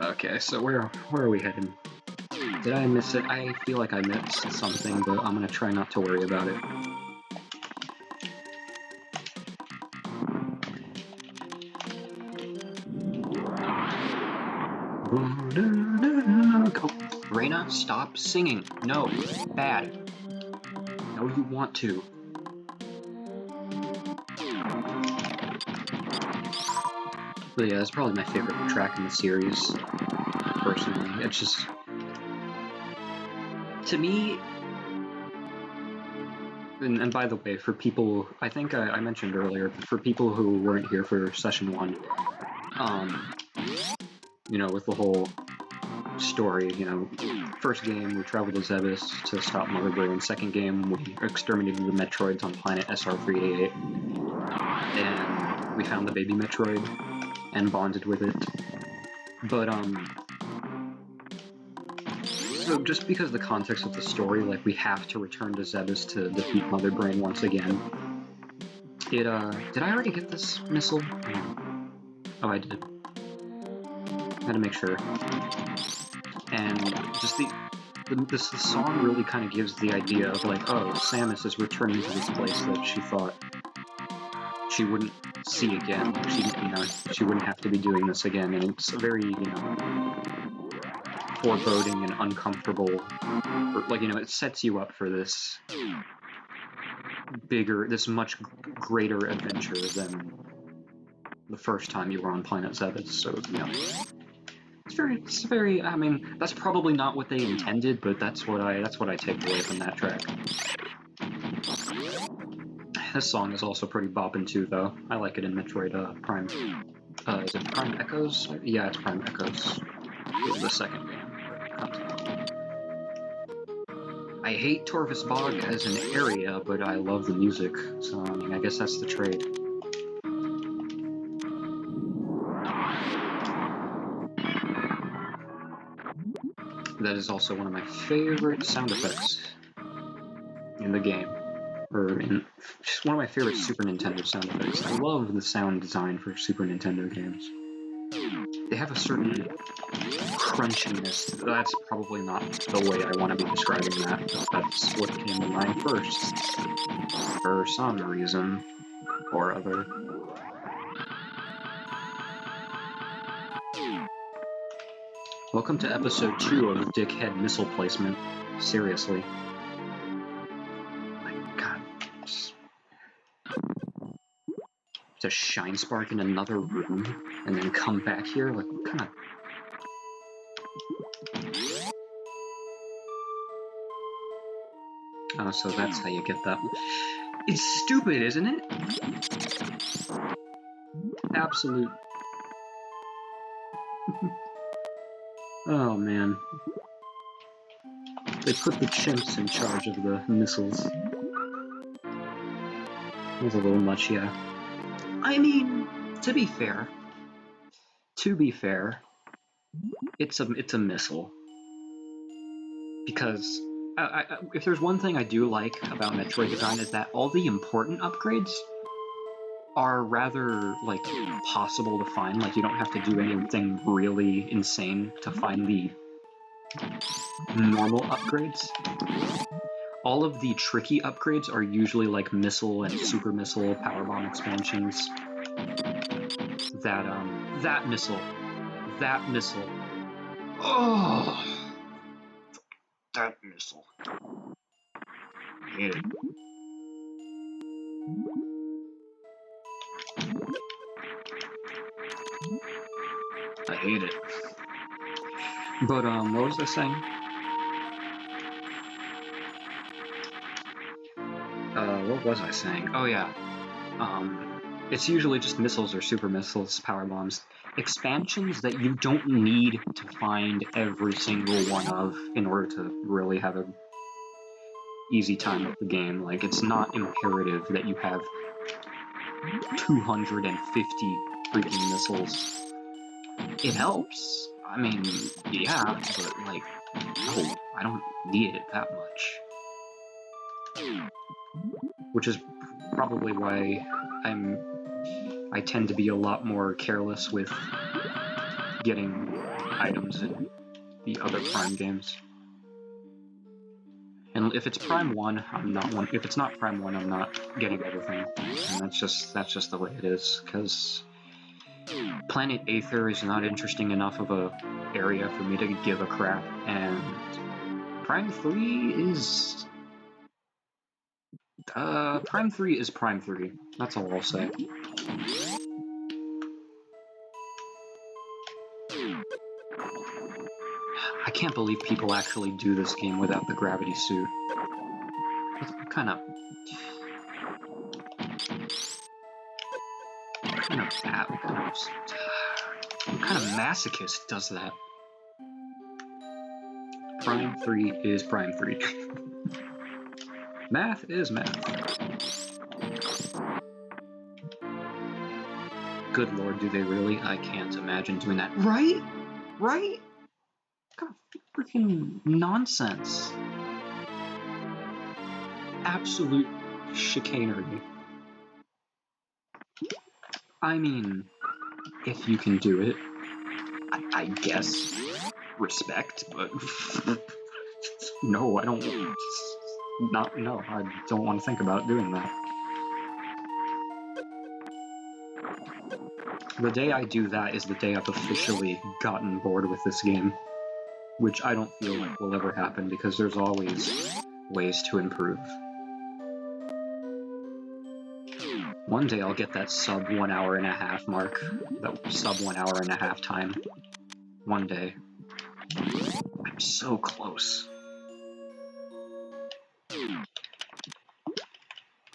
Okay, so where are we heading? Did I miss it? I feel like I missed something, but I'm gonna try not to worry about it. Go. Reina, stop singing. No, bad. No, you want to. But yeah, that's probably my favorite track in the series, personally. It's just... To me... And by the way, for people... I think I mentioned earlier, for people who weren't here for Session 1, you know, with the whole story, you know, first game, we traveled to Zebes to stop Mother Brain. Second game, we exterminated the Metroids on planet SR-388. And we found the baby Metroid and bonded with it. But, so just because the context of the story, like, we have to return to Zebes to defeat Mother Brain once again. Did I already get this missile? Oh, I did. I had to make sure. And just the song really kind of gives the idea of, like, oh, Samus is returning to this place that she thought she wouldn't see again. She wouldn't have to be doing this again, and it's a very, you know, foreboding and uncomfortable, or, like, you know, it sets you up for this bigger, this much greater adventure than the first time you were on planet Zebes. So, you know, it's very, I mean, that's probably not what they intended, but that's what I take away from that track. This song is also pretty boppin' too, though. I like it in Metroid Prime. Is it Prime Echoes? Yeah, it's Prime Echoes. The second game. I hate Torvus Bog as an area, but I love the music, so I mean, I guess that's the trade. That is also one of my favorite sound effects in the game. Just one of my favorite Super Nintendo sound effects. I love the sound design for Super Nintendo games. They have a certain crunchiness. That's probably not the way I want to be describing that, but that's what came to mind first. For some reason or other. Welcome to episode 2 of Dickhead Missile Placement. Seriously. My god. To Shine Spark in another room and then come back here? Like, what kind of... Oh, so that's how you get that. It's stupid, isn't it? Absolute. Oh, man. They put the chimps in charge of the missiles. That was a little much, yeah. I mean, to be fair, it's a missile. Because if there's one thing I do like about Metroid design is that all the important upgrades are rather, like, possible to find. Like, you don't have to do anything really insane to find the normal upgrades. All of the tricky upgrades are usually, like, missile and super missile power bomb expansions. That missile. Oh! That missile. I hate it. I hate it. But, what was I saying? What was I saying? Oh, yeah. It's usually just missiles or super missiles, power bombs. Expansions that you don't need to find every single one of in order to really have a... easy time with the game. Like, it's not imperative that you have 250 freaking missiles. It helps. I mean, yeah, but like, no, I don't need it that much. Which is probably why I tend to be a lot more careless with getting items in the other Prime games. And if it's Prime 1, I'm not one. If it's not Prime 1, I'm not getting everything. And that's just the way it is, because Planet Aether is not interesting enough of a area for me to give a crap, and Prime 3 is Prime 3 is Prime 3. That's all I'll say. I can't believe people actually do this game without the gravity suit. What kind of masochist does that? Prime 3 is Prime 3. Math is math. Good lord, do they really? I can't imagine doing that. Right? Right? What kind of freaking nonsense. Absolute chicanery. I mean, if you can do it, I guess respect, but no, I don't. No, I don't want to think about doing that. The day I do that is the day I've officially gotten bored with this game, which I don't feel like will ever happen because there's always ways to improve. One day I'll get that sub 1 hour and a half mark, that sub 1 hour and a half time. One day. I'm so close.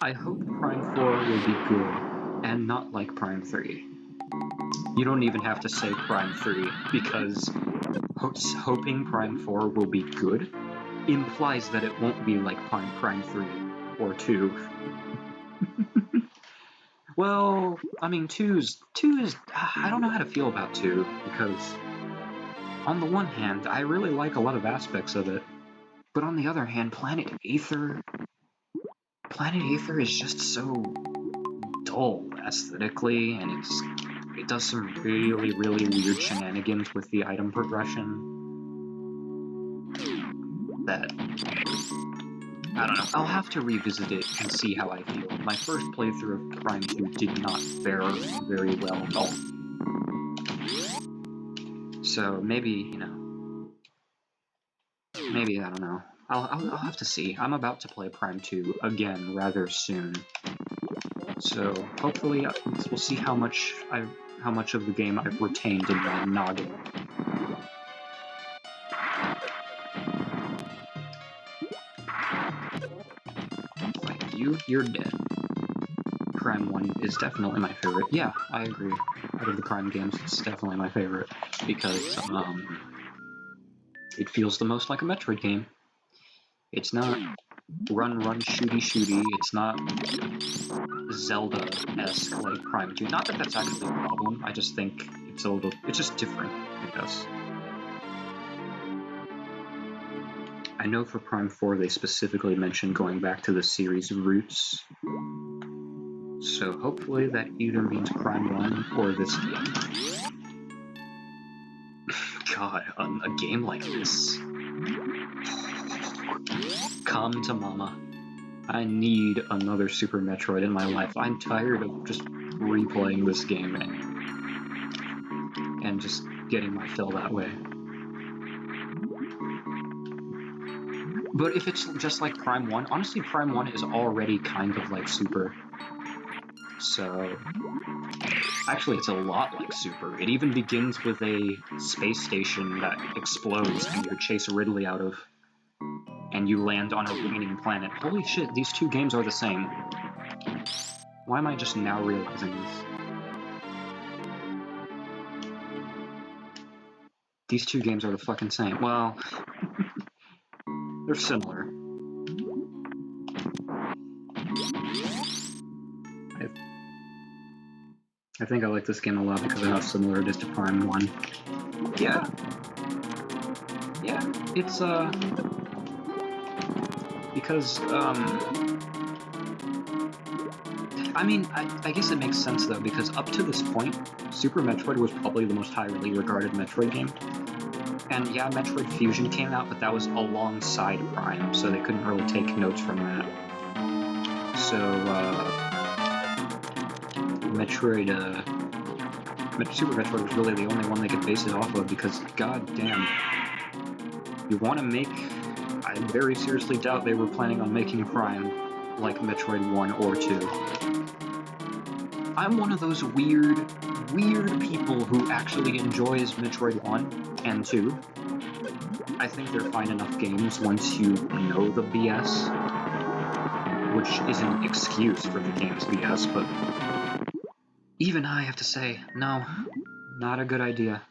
I hope Prime 4 will be good, and not like Prime 3. You don't even have to say Prime 3, because hoping Prime 4 will be good implies that it won't be like Prime 3 or 2. Well, I mean, 2 is... I don't know how to feel about 2, because on the one hand, I really like a lot of aspects of it, but on the other hand, Planet Aether is just so dull aesthetically, and it does some really, really weird shenanigans with the item progression that, I don't know, I'll have to revisit it and see how I feel. My first playthrough of Prime 2 did not fare very well at all. So maybe, maybe, I don't know. I'll have to see. I'm about to play Prime 2 again rather soon. So hopefully we'll see how much of the game I've retained in my noggin. Like you're dead. Prime 1 is definitely my favorite. Yeah, I agree. Out of the Prime games, it's definitely my favorite because it feels the most like a Metroid game. It's not run, shooty. It's not Zelda-esque like Prime 2. Not that that's actually a problem. I just think it's just different, I guess. I know for Prime 4 they specifically mentioned going back to the series' roots. So hopefully that either means Prime 1 or this game. God, a game like this. Come to mama. I need another Super Metroid in my life. I'm tired of just replaying this game and just getting my fill that way. But if it's just like Prime 1, honestly Prime 1 is already kind of like Super. So, actually it's a lot like Super. It even begins with a space station that explodes and you chase Ridley out of, and you land on a raining planet. Holy shit, these two games are the same. Why am I just now realizing this? These two games are the fucking same. Well, they're similar. I think I like this game a lot because of how similar it is to Prime 1. Yeah. Yeah, it's, because, I mean, I guess it makes sense, though, because up to this point, Super Metroid was probably the most highly regarded Metroid game. And yeah, Metroid Fusion came out, but that was alongside Prime, so they couldn't really take notes from that. So, Super Metroid was really the only one they could base it off of, because, goddamn, you want to make... I very seriously doubt they were planning on making Prime like Metroid 1 or 2. I'm one of those weird people who actually enjoys Metroid 1 and 2. I think they're fine enough games once you know the BS, which is an excuse for the game's BS, but even I have to say, no, not a good idea.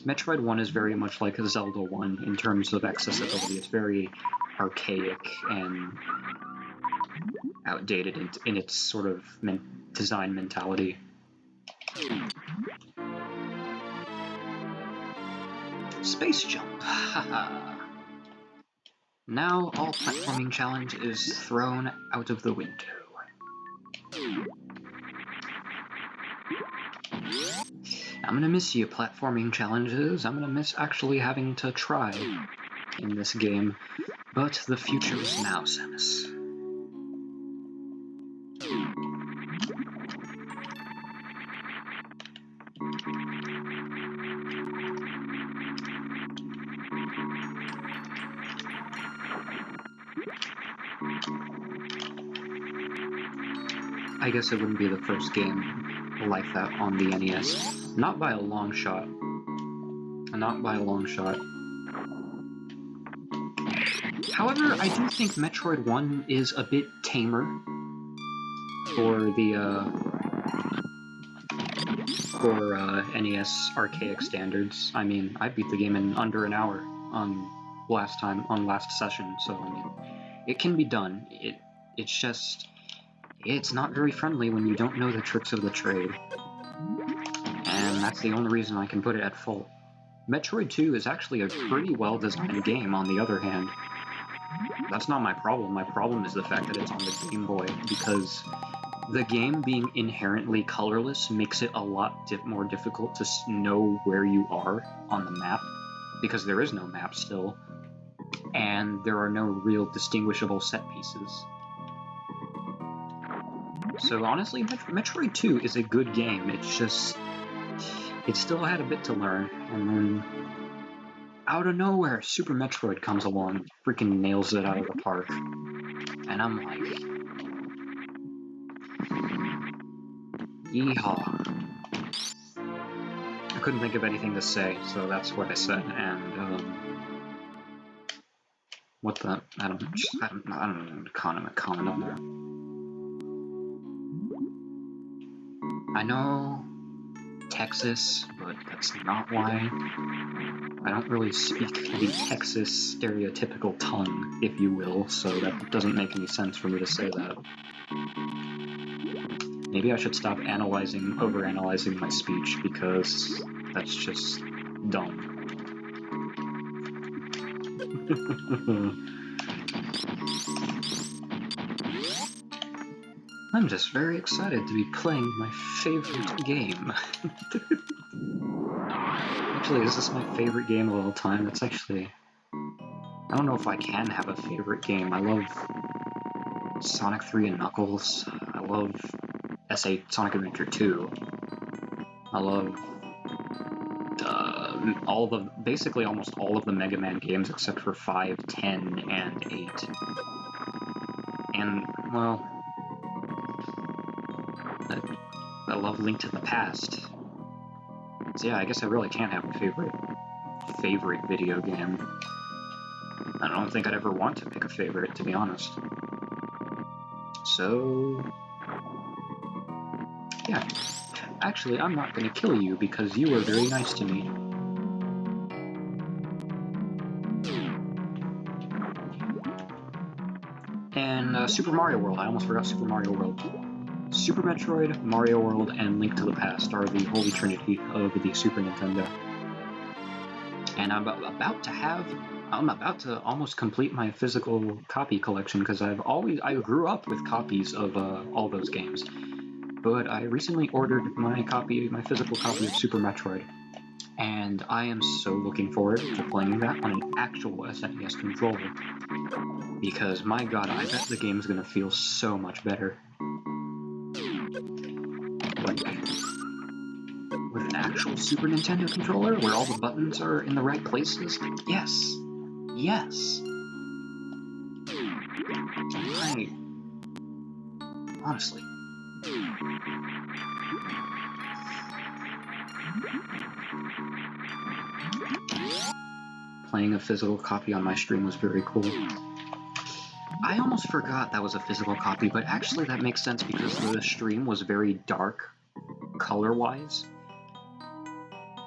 Metroid 1 is very much like Zelda 1 in terms of accessibility. It's very archaic and outdated in its sort of design mentality. Space jump! Haha! Now all platforming challenge is thrown out of the window. I'm gonna miss you, platforming challenges. I'm gonna miss actually having to try in this game. But the future is now, Samus. I guess it wouldn't be the first game like that on the NES. Not by a long shot. Not by a long shot. However, I do think Metroid 1 is a bit tamer for the, NES archaic standards. I mean, I beat the game in under an hour on last session, so I mean, it can be done. It's just, it's not very friendly when you don't know the tricks of the trade. And that's the only reason I can put it at fault. Metroid 2 is actually a pretty well-designed game, on the other hand. That's not my problem. My problem is the fact that it's on the Game Boy, because the game being inherently colorless makes it a lot more difficult to know where you are on the map, because there is no map still, and there are no real distinguishable set pieces. So honestly, Metroid 2 is a good game. It's just, it still had a bit to learn, and then out of nowhere, Super Metroid comes along, freaking nails it out of the park, and I'm like, yeehaw. I couldn't think of anything to say, so that's what I said, and, what the, I don't know, comment on that. I know Texas, but that's not why. I don't really speak the Texas stereotypical tongue, if you will, so that doesn't make any sense for me to say that. Maybe I should stop overanalyzing my speech, because that's just dumb. I'm just very excited to be playing my favorite game. Actually, is this my favorite game of all time? That's actually... I don't know if I can have a favorite game. I love Sonic 3 and Knuckles. I love Sonic Adventure 2. I love basically almost all of the Mega Man games except for 5, 10, and 8. And, well, I love Link to the Past. So yeah, I guess I really can't have a favorite video game. I don't think I'd ever want to pick a favorite, to be honest. So... yeah. Actually, I'm not gonna kill you because you were very nice to me. And Super Mario World. I almost forgot Super Mario World. Super Metroid, Mario World, and Link to the Past are the holy trinity of the Super Nintendo. And I'm about to almost complete my physical copy collection, because I grew up with copies of all those games. But I recently ordered my physical copy of Super Metroid, and I am so looking forward to playing that on an actual SNES controller. Because, my god, I bet the game's gonna feel so much better. Like, with an actual Super Nintendo controller, where all the buttons are in the right places? Yes! Yes! Honestly. Playing a physical copy on my stream was very cool. I almost forgot that was a physical copy, but actually that makes sense because the stream was very dark, color-wise.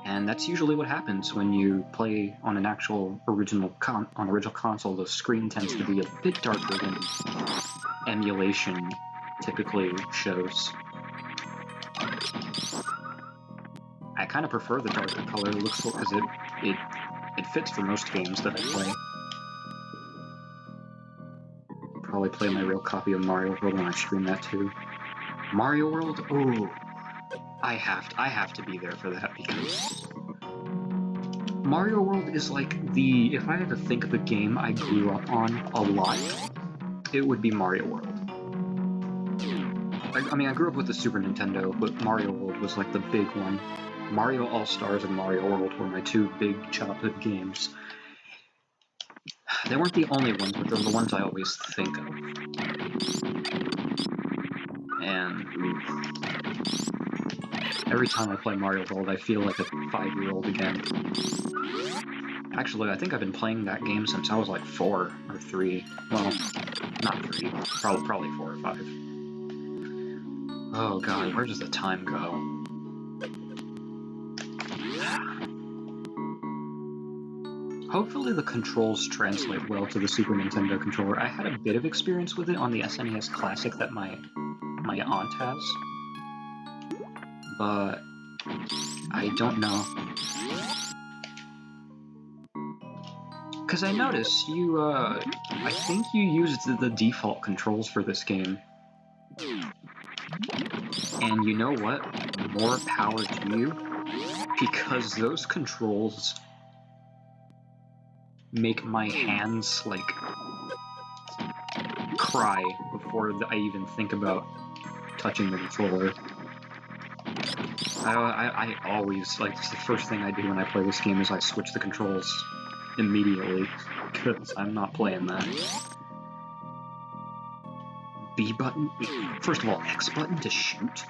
And that's usually what happens when you play on an actual original console. The screen tends to be a bit darker than emulation typically shows. I kind of prefer the darker color looks because it fits for most games that I play. Probably play my real copy of Mario World when I stream that too. Mario World? Oh, I have to be there for that, because Mario World is like if I had to think of a game I grew up on a lot, it would be Mario World. I mean, I grew up with the Super Nintendo, but Mario World was like the big one. Mario All-Stars and Mario World were my two big childhood games. They weren't the only ones, but they're the ones I always think of. And every time I play Mario World, I feel like a 5-year-old again. Actually, I think I've been playing that game since I was like 4 or 3. Well, not 3. Probably 4 or 5. Oh god, where does the time go? Hopefully the controls translate well to the Super Nintendo controller. I had a bit of experience with it on the SNES Classic that my aunt has, but I don't know. Because I noticed I think you used the default controls for this game. And you know what? More power to you, because those controls make my hands, like, cry before I even think about touching the controller. I always, like, it's the first thing I do when I play this game is I switch the controls immediately, because I'm not playing that. B button? First of all, X button to shoot?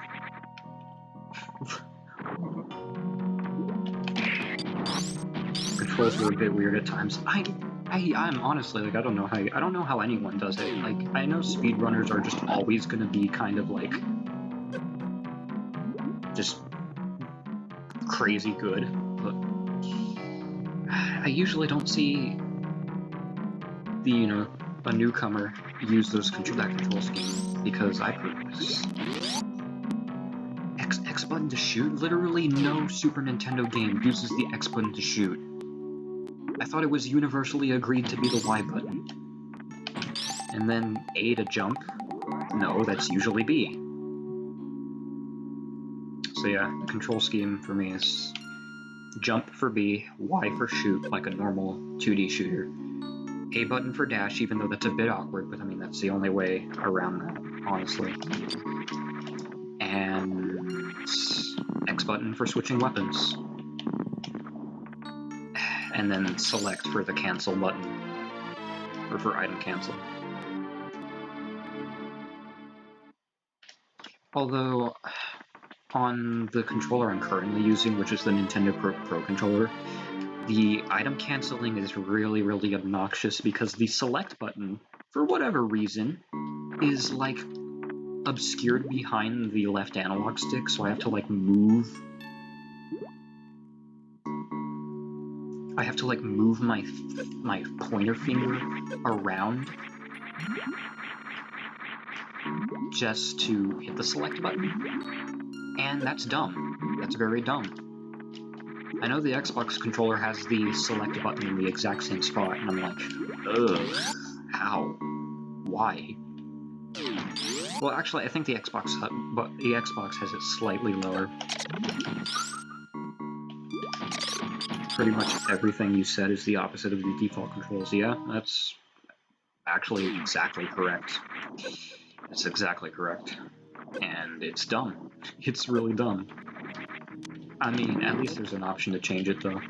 Controls were a bit weird at times. I'm honestly, like, I don't know how anyone does it. Like, I know speedrunners are just always gonna be kind of, like, just crazy good, but I usually don't see a newcomer use that control scheme, because I put X button to shoot. Literally no Super Nintendo game uses the X button to shoot. I thought it was universally agreed to be the Y button. And then A to jump? No, that's usually B. So yeah, the control scheme for me is jump for B, Y for shoot, like a normal 2D shooter. A button for dash, even though that's a bit awkward, but I mean, that's the only way around that, honestly. And X button for switching weapons. And then select for the cancel button, or for item cancel. Although, on the controller I'm currently using, which is the Nintendo Pro controller, the item canceling is really, really obnoxious, because the select button, for whatever reason, is, like, obscured behind the left analog stick, so I have to, like, move. I have to, like, move my pointer finger around just to hit the select button, and that's dumb. That's very dumb. I know the Xbox controller has the select button in the exact same spot, and I'm like, ugh, how? Why? Well, actually, I think the Xbox has it slightly lower. Pretty much everything you said is the opposite of the default controls. Yeah, that's actually exactly correct. It's exactly correct. And it's dumb. It's really dumb. I mean, at least there's an option to change it, though.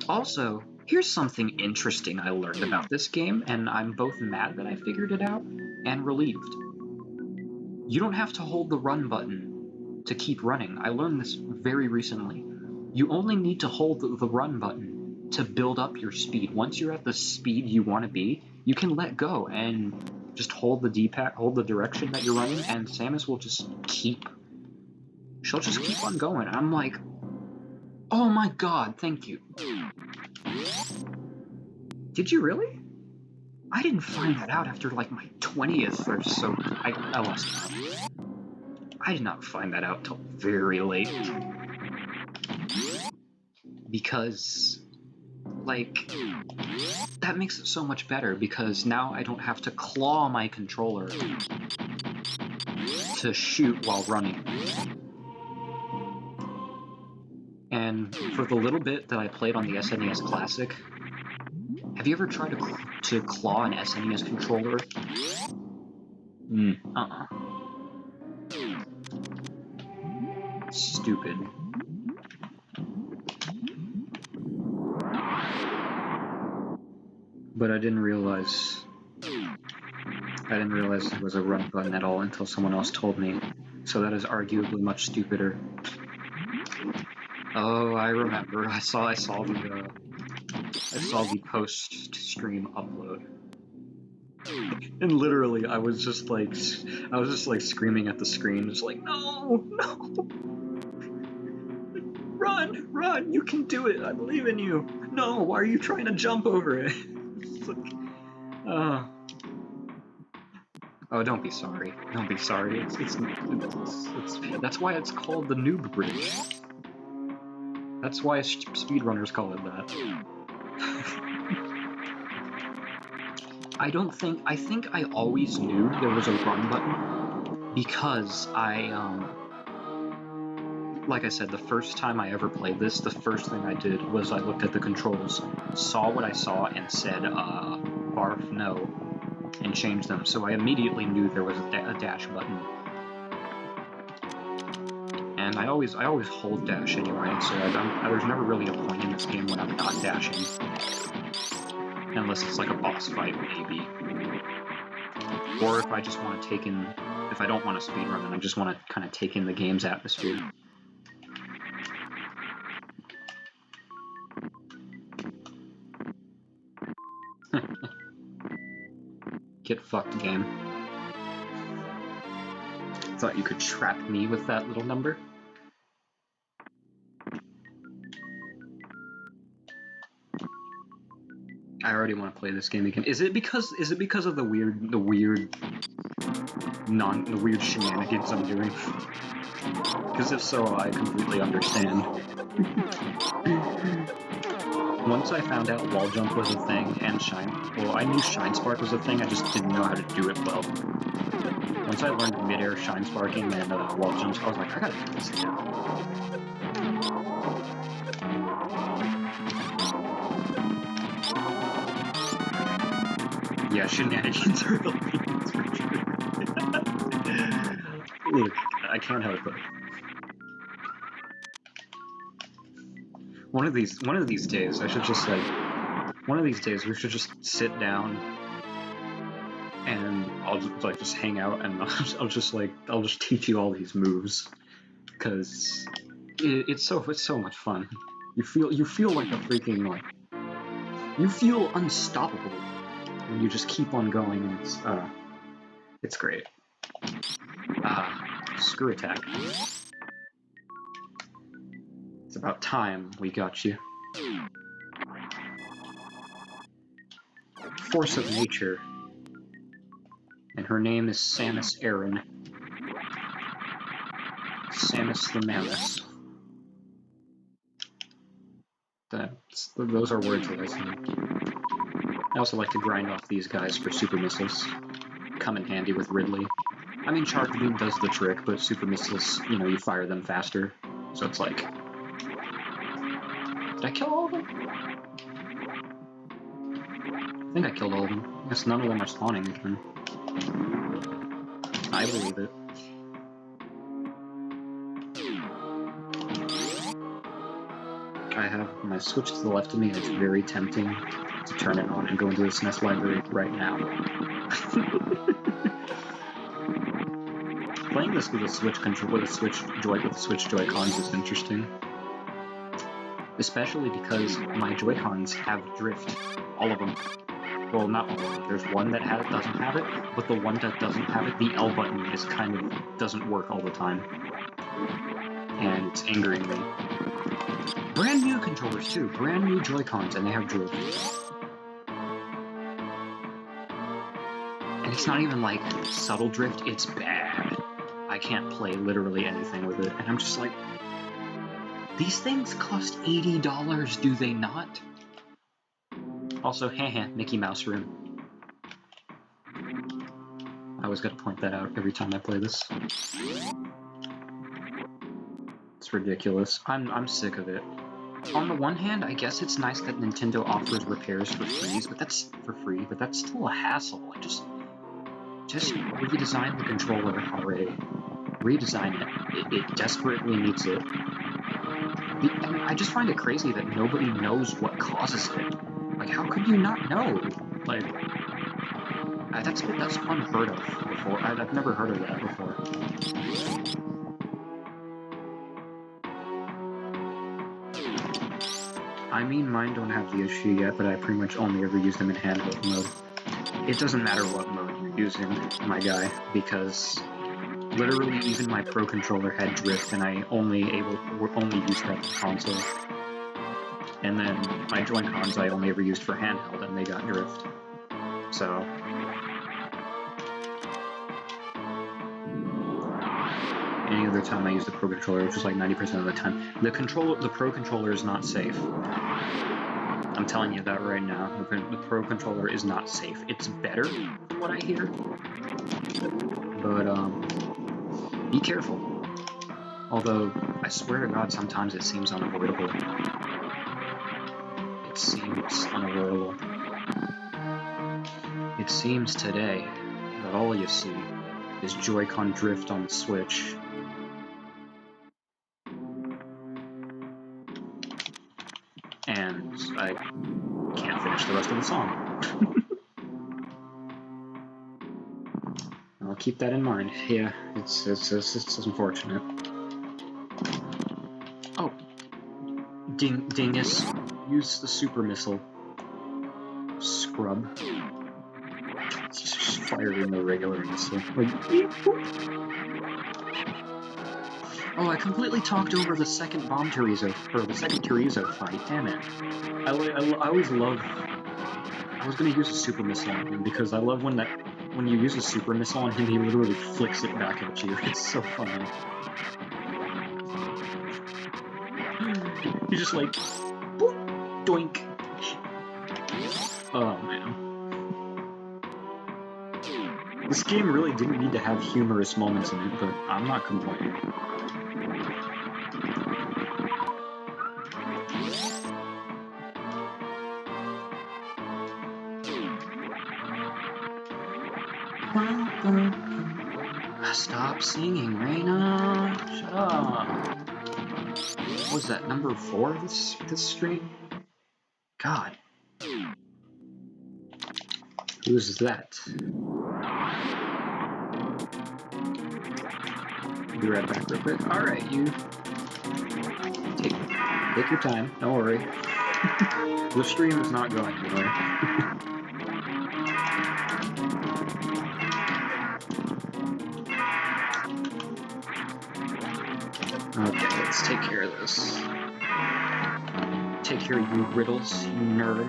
Also, here's something interesting I learned about this game, and I'm both mad that I figured it out, and relieved. You don't have to hold the run button to keep running. I learned this very recently. You only need to hold the run button to build up your speed. Once you're at the speed you want to be, you can let go and just hold the D-pad, hold the direction that you're running, and Samus will just she'll just keep on going. I'm like, oh my god, thank you. Did you really? I didn't find that out after like my 20th or so. I lost count. I did not find that out till very late. Because, like, that makes it so much better, because now I don't have to claw my controller to shoot while running. And for the little bit that I played on the SNES Classic, have you ever tried to claw an SNES controller? Stupid. But I didn't realize there was a run button at all until someone else told me. So that is arguably much stupider. Oh, I remember. I saw the post-stream upload. And literally, I was just like screaming at the screen, just like, no! Run! You can do it! I believe in you! No, why are you trying to jump over it? It's like, oh, don't be sorry. Don't be sorry. It's that's why it's called the noob bridge. That's why speedrunners call it that. I think I always knew there was a run button, because like I said, the first time I ever played this, the first thing I did was I looked at the controls, saw what I saw, and said, barf no, and changed them. So I immediately knew there was a dash button. And I always hold dash anyway, so there's never really a point in this game when I'm not dashing. Unless it's like a boss fight, maybe. Or if I just want to if I don't want to speedrun and I just want to kind of take in the game's atmosphere. Get fucked, game. Thought you could trap me with that little number? I already want to play this game again. Is it because of the weird shenanigans I'm doing? Because if so, I completely understand. Once I found out wall jump was a thing, and I knew shine spark was a thing, I just didn't know how to do it well. Once I learned mid-air shine sparking and wall jumps, I was like, I gotta do this again. Yeah, shenanigans are the things for sure. Look, I can't help it. One of these days, I should just one of these days we should just sit down and I'll just hang out and I'll just teach you all these moves, because it's so much fun. You feel like a freaking you feel unstoppable when you just keep on going, and it's great. Screw attack. It's about time we got you. force of nature. And her name is Samus Aran. Samus the Mammoth. Those are words that I say. I also like to grind off these guys for super missiles. Come in handy with Ridley. I mean, Charge Beam does the trick, but super missiles, you know, you fire them faster. So it's like... Did I kill all of them? I think I killed all of them. I guess none of them are spawning again. I believe it. I have my Switch to the left of me, and it's very tempting to turn it on and go into the SNES library right now. Playing this with a Switch control, with the Switch Joy-Cons is interesting, especially because my Joy-Cons have drift, all of them. Well, not all of them. There's one that doesn't have it, but the one that doesn't have it, the L button is kind of doesn't work all the time, and it's angering me. Brand new controllers too, brand new Joy-Cons, and they have drift. And it's not even like subtle drift, it's bad. I can't play literally anything with it, and I'm just like, these things cost $80, do they not? Also, haha, Mickey Mouse room. I always gotta point that out every time I play this. It's ridiculous. I'm sick of it. On the one hand, I guess it's nice that Nintendo offers repairs for free, but that's still a hassle. Like, just redesign the controller already. Redesign it. It desperately needs it. I just find it crazy that nobody knows what causes it. Like, how could you not know? Like, that's unheard of before. I've never heard of that before. I mean, mine don't have the issue yet, but I pretty much only ever use them in handheld mode. It doesn't matter what mode you're using, my guy, because literally even my Pro Controller had drift, and I only used that for console. And then my Joy-Cons I only ever used for handheld, and they got drift. So... any other time I use the Pro Controller, which is like 90% of the time. The Pro Controller is not safe. I'm telling you that right now. The Pro Controller is not safe. It's better, from what I hear. But, be careful. Although, I swear to God, sometimes it seems unavoidable. It seems unavoidable. It seems today that all you see is Joy-Con drift on the Switch. And I can't finish the rest of the song. I'll keep that in mind. Yeah, it's unfortunate. Oh, dingus, use the super missile. Scrub. Just fire in the regular missile. Like, beep, oh, I completely talked over the second the second Chorizo fight. Damn it! I always love. I was gonna use a super missile on him because I love when you use a super missile on him, he literally flicks it back at you. It's so funny. He's just like, boop, doink. Oh man. This game really didn't need to have humorous moments in it, but I'm not complaining. Stop singing, Raina! Shut up! What was that, number 4 this stream? God. Who's that? Be right back real quick. Alright, you. Take your time, don't worry. The stream is not going anywhere. Okay, let's take care of this. Take care of you riddles, you nerd.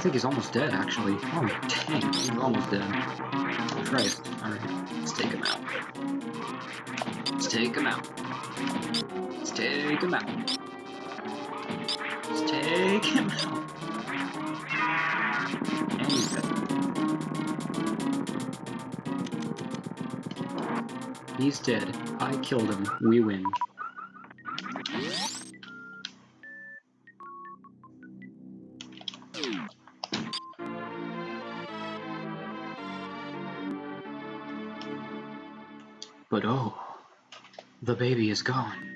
think he's almost dead, actually. Oh, dang, he's almost dead. Christ. Alright, let's take him out. Let's take him out. Let's take him out. Let's take him out. And he's dead. He's dead. I killed him. We win. But oh, the baby is gone.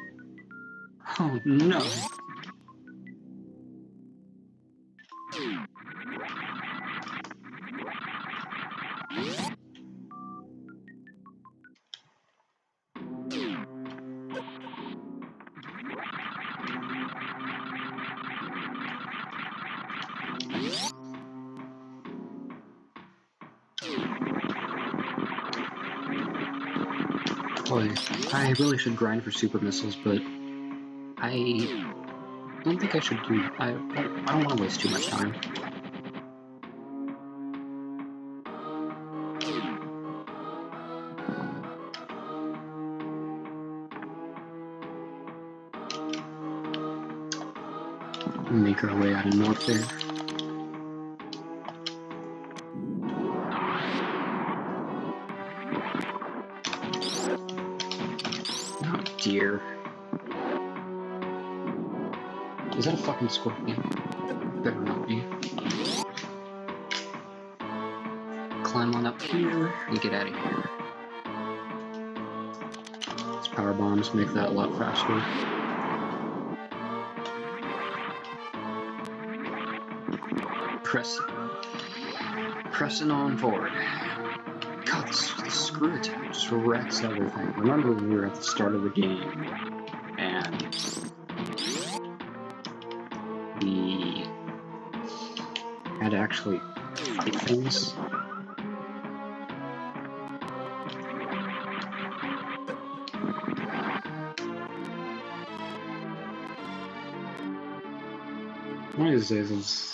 Oh no. Boy, I really should grind for super missiles, but I don't think I should do. I don't want to waste too much time. Make our way out of north there. Oh dear. Is that a fucking scorpion? Better not be. Climb on up here and get out of here. These power bombs make that a lot faster. Pressing on forward. God, the screw attack just wrecks everything. Remember when we were at the start of the game and we had to actually fight things? One of these days is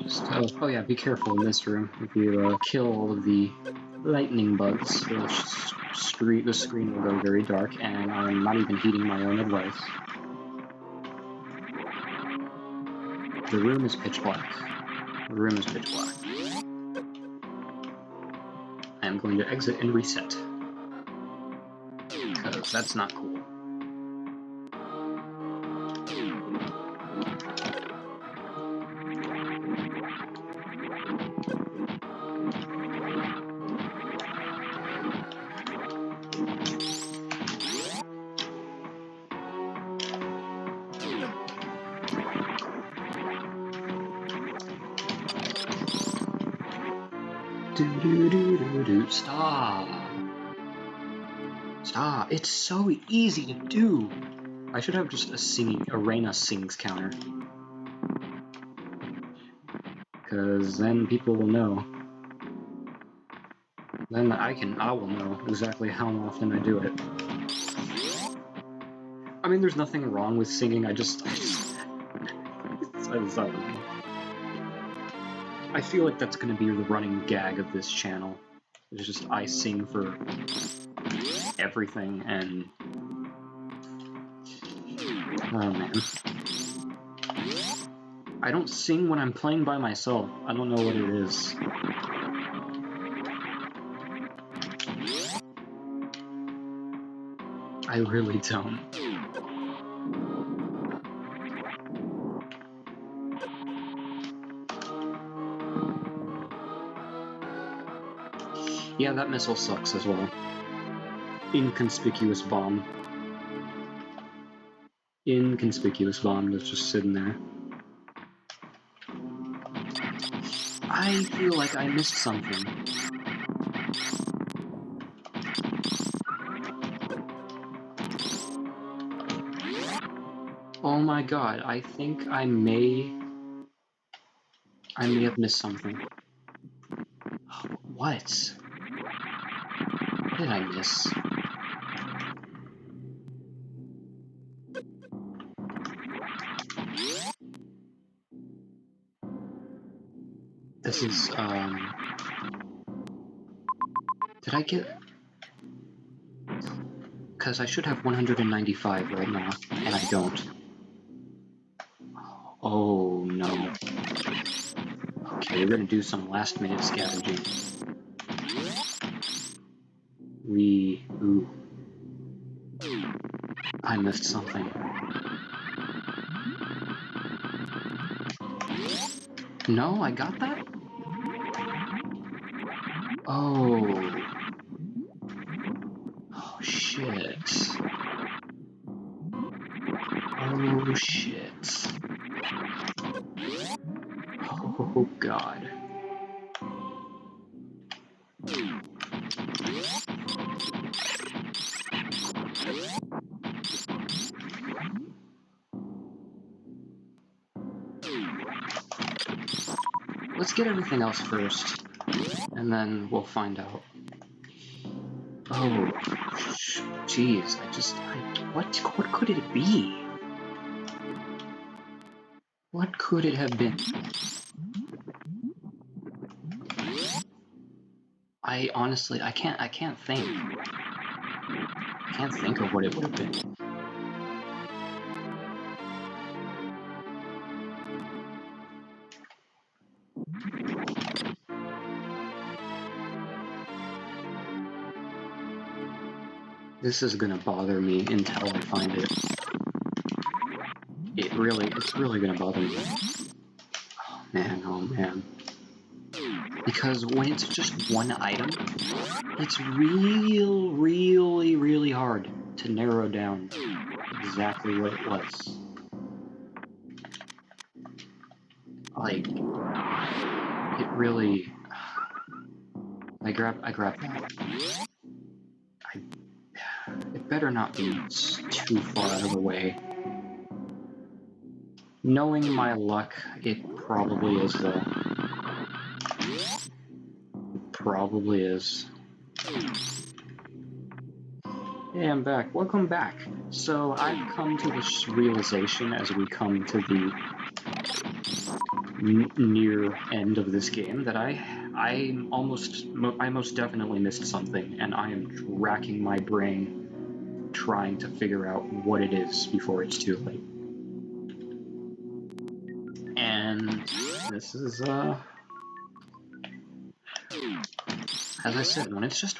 just, oh yeah, be careful in this room. If you kill all of the lightning bugs, the screen will go very dark, and I'm not even heeding my own advice. The room is pitch black. The room is pitch black. I am going to exit and reset. Because that's not cool. Stop! Stop! It's so easy to do! I should have just a Reina sings counter. Because then people will know. Then I will know exactly how often I do it. I mean, there's nothing wrong with singing, I don't know. I feel like that's gonna be the running gag of this channel. It's just I sing for everything, and oh man. I don't sing when I'm playing by myself. I don't know what it is. I really don't. Yeah, that missile sucks as well. Inconspicuous bomb. Inconspicuous bomb that's just sitting there. I feel like I missed something. Oh my god, I think I may have missed something. What? What did I miss? This is, did I get... Because I should have 195 right now, and I don't. Oh, no. Okay, we're gonna do some last-minute scavenging. Ooh. I missed something. No, I got that? Oh. Oh, shit. Oh, shit. Oh, God. Let's get everything else first, and then we'll find out. Oh, jeez, what could it be? What could it have been? I honestly, I can't think. I can't think of what it would have been. This is gonna bother me until I find it. It's really gonna bother me. Oh man. Because when it's just one item, it's really hard to narrow down exactly what it was. Like, it really... I grab that. It better not be too far out of the way. Knowing my luck, it probably is, though. It probably is. Hey, I'm back. Welcome back. So, I've come to this realization as we come to the near end of this game that I most definitely missed something, and I am racking my brain trying to figure out what it is before it's too late. And this is as I said, when it's just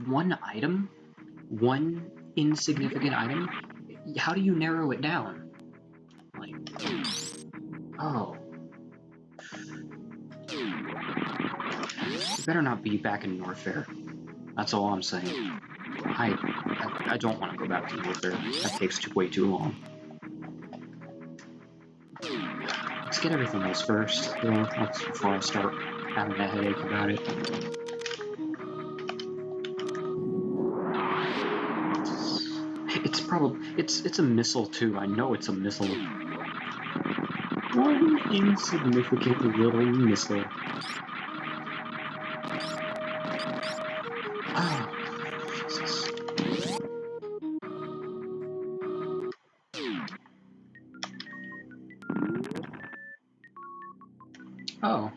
one item, one insignificant item, how do you narrow it down? Like, oh. It better not be back in Norfair. That's all I'm saying. I don't want to go back to Norfair. That takes way too long. Let's get everything else first, though, before I start having a headache about it. It's a missile too. I know it's a missile. One insignificant little missile. Oh, Jesus. Oh,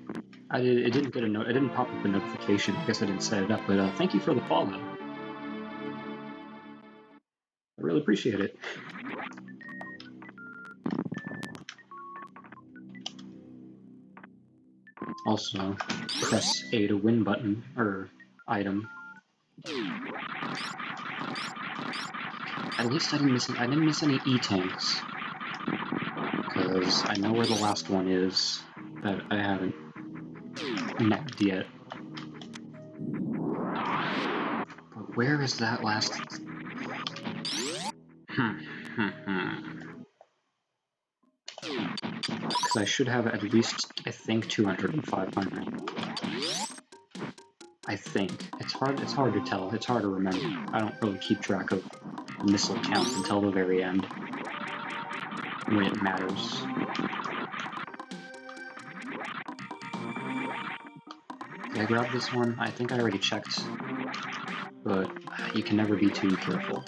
it didn't get it didn't pop up a notification. I guess I didn't set it up, but thank you for the follow. I really appreciate it. Also, press A to win button, or item. At least I didn't miss any E-tanks. Because I know where the last one is that I haven't nabbed yet. But where is that last... Because I should have at least, I think, 200 and 500. I think. It's hard to tell. It's hard to remember. I don't really keep track of missile count until the very end, when it matters. Did I grab this one? I think I already checked, but you can never be too careful.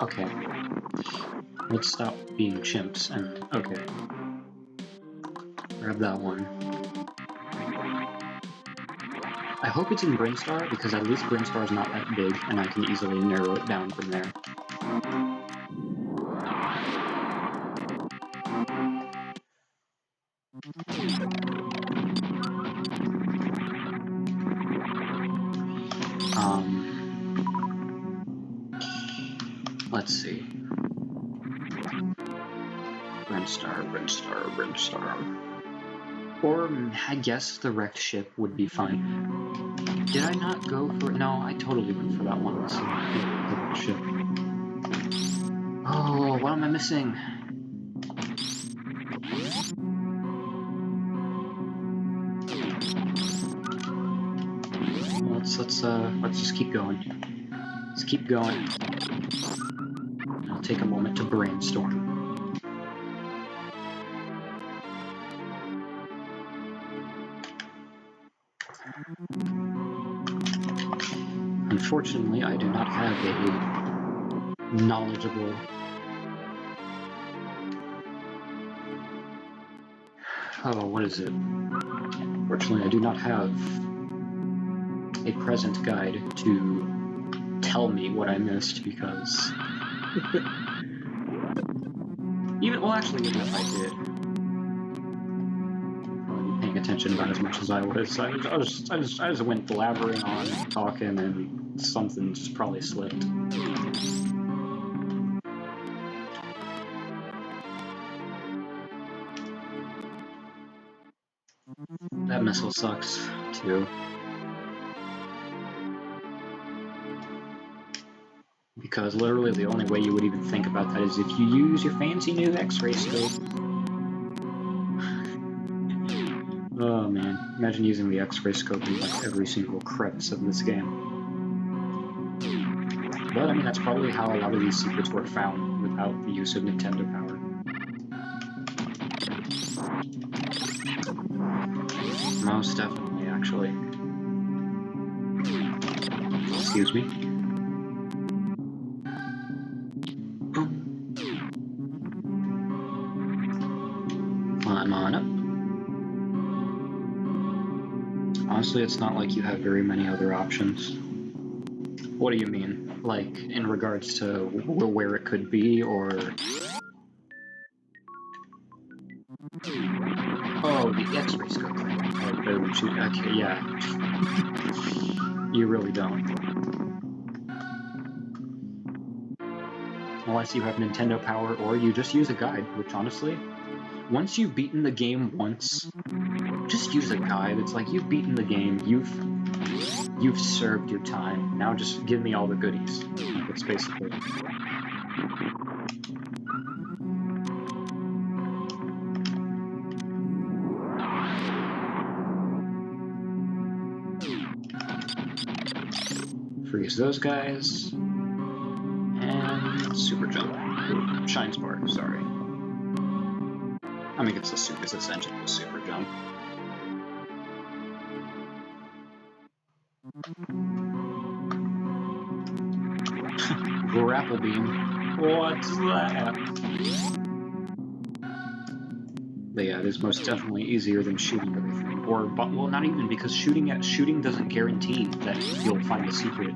Okay. Let's stop being chimps and... okay. Grab that one. I hope it's in Brinstar, because at least Brinstar is not that big, and I can easily narrow it down from there. Let's see. Brinstar. Or, I guess the wrecked ship would be fine. Did I not go for... No, I totally went for that one. The wrecked ship. Oh, what am I missing? Let's just keep going. Let's keep going. I'll take a moment to brainstorm. Unfortunately, I do not have a knowledgeable... Oh, what is it? Unfortunately, I do not have a present guide to tell me what I missed, because... well, actually, even if I did, I'd probably be paying attention about as much as I was. I just went blabbering on, talking, and something just probably slipped. That missile sucks, too. Because literally the only way you would even think about that is if you use your fancy new X-ray scope. Oh man, imagine using the X-ray scope in like every single crevice of this game. But I mean, that's probably how a lot of these secrets were found without the use of Nintendo power. Most definitely, actually. Excuse me. Climb on up. Honestly, it's not like you have very many other options. What do you mean? Like, in regards to where it could be, or... Oh, the X-ray scope. Okay, yeah. You really don't. Unless you have Nintendo power, or you just use a guide, which honestly, once you've beaten the game once, just use a guide. It's like, you've beaten the game, you've served your time, now just give me all the goodies. That's basically it. Freeze those guys. And super jump. Shine spark, sorry. I mean, it's essentially a super jump. Grapple beam. What's that? But yeah, it is most definitely easier than shooting everything. Or, well, not even, because shooting doesn't guarantee that you'll find a secret.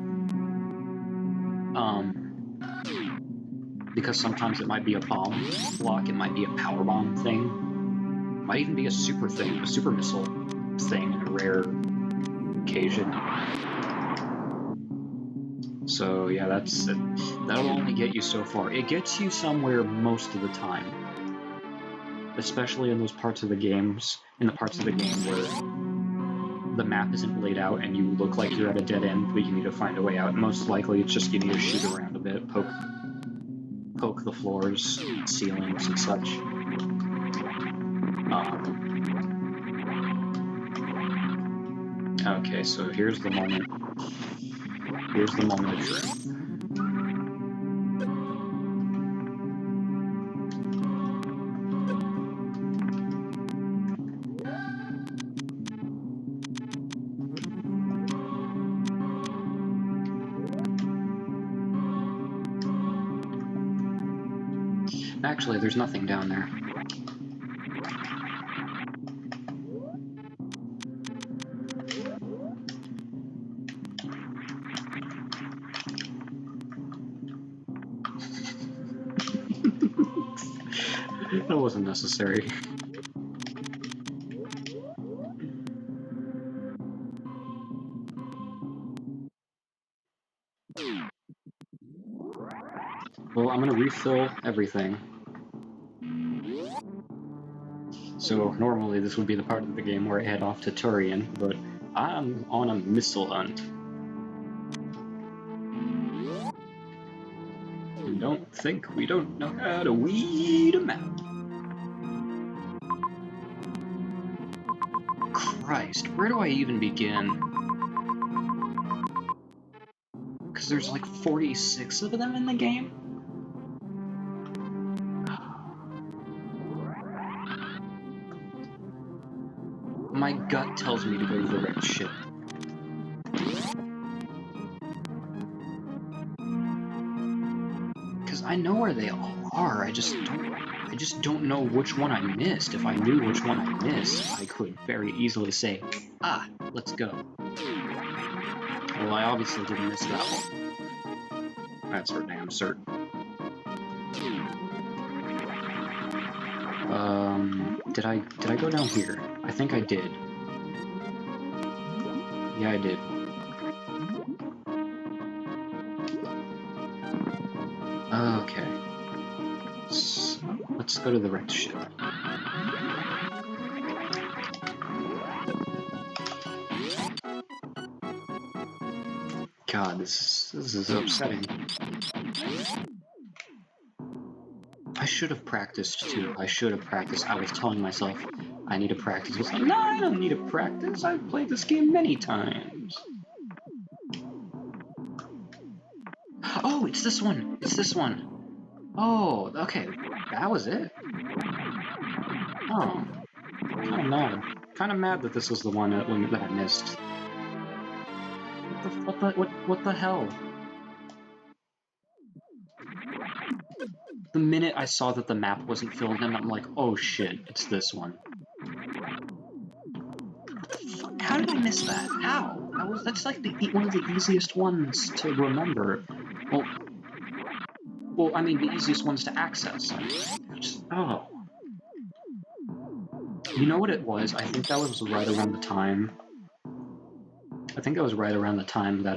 Because sometimes it might be a bomb block, it might be a power bomb thing, it might even be a super missile thing in a rare occasion. So yeah, that'll only get you so far. It gets you somewhere most of the time, especially in those parts of the games, where the map isn't laid out and you look like you're at a dead end, but you need to find a way out. Most likely, it's just you need to shoot around a bit, poke the floors, ceilings, and such. Okay, so here's the moment. Here's the moment of truth. Actually, there's nothing down there. That wasn't necessary. Well, I'm gonna refill everything. So normally this would be the part of the game where I head off to Turian, but I'm on a missile hunt. And don't think we don't know how to weed a map. Christ, where do I even begin? Because there's like 46 of them in the game? My gut tells me to go to the wrecked ship. Because I know where they all are, I just don't know which one I missed. If I knew which one I missed, I could very easily say, ah, let's go. Well, I obviously didn't miss that one. That's for damn certain. Did I go down here? I think I did. Yeah, I did. Okay. So, let's go to the wrecked ship. God, this is upsetting. I should have practiced too. I should have practiced. I was telling myself I need to practice. I was like, no, I don't need to practice. I've played this game many times. Oh, it's this one. It's this one. Oh, okay. That was it. Oh, kind of mad. Kind of mad that this was the one that I missed. What the hell? The minute I saw that the map wasn't filled in, I'm like, oh shit, it's this one. How did I miss that? How? That's like one of the easiest ones to remember. Well, I mean the easiest ones to access. Oh. You know what it was? I think that was right around the time. I think that was right around the time that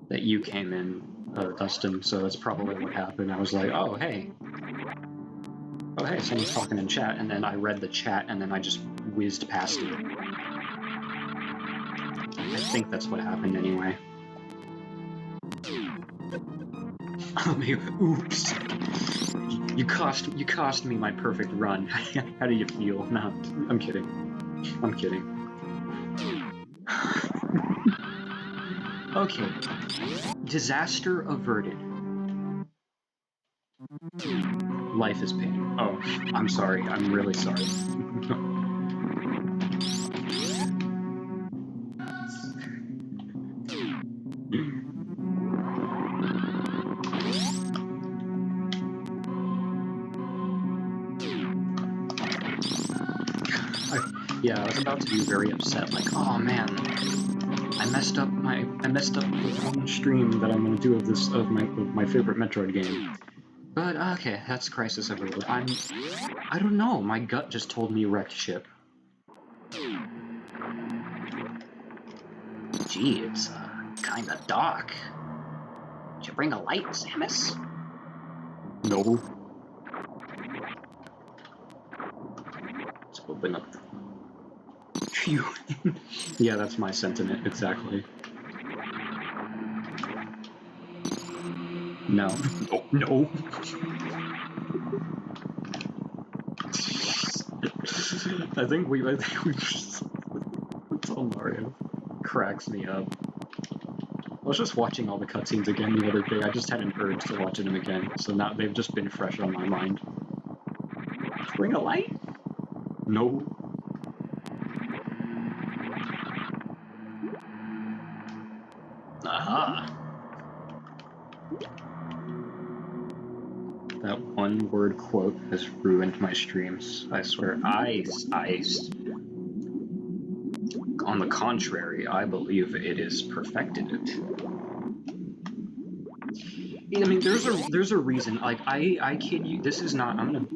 that you came in, Dustin. So that's probably what happened. I was like, oh hey, someone's talking in chat, and then I read the chat, and then I just whizzed past it. I think that's what happened anyway. Oops. You cost me my perfect run. How do you feel? No, I'm kidding. I'm kidding. Okay. Disaster averted. Life is pain. Oh, I'm sorry. I'm really sorry. Yeah, I was about to be very upset. Like, oh man, I messed up the one stream that I'm gonna do of my favorite Metroid game. But okay, that's crisis averted. I don't know. My gut just told me wrecked ship. Gee, it's kinda dark. Did you bring a light, Samus? No. Let's open up. Phew. Yeah, that's my sentiment exactly. No. Oh, no. I think we just tell Mario. Cracks me up. I was just watching all the cutscenes again the other day. I just had an urge to watch them again, so now they've just been fresh on my mind. Bring a light? No. Aha! That one-word quote has ruined my streams. I swear. Ice. On the contrary, I believe it is perfected. I mean, there's a reason. Like, I kid you. This is not. I'm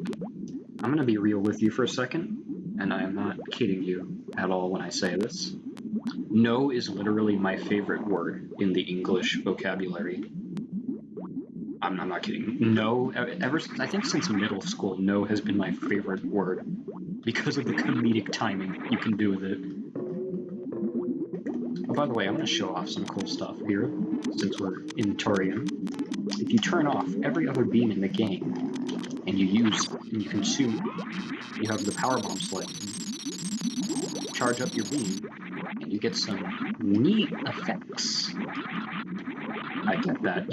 gonna be real with you for a second, and I am not kidding you at all when I say this. No is literally my favorite word in the English vocabulary. I'm not kidding. No, I think since middle school, no has been my favorite word because of the comedic timing you can do with it. Oh, by the way, I'm going to show off some cool stuff here, since we're in Torium. If you turn off every other beam in the game, and you consume, you have the power bomb select, charge up your beam, and you get some neat effects. I get that.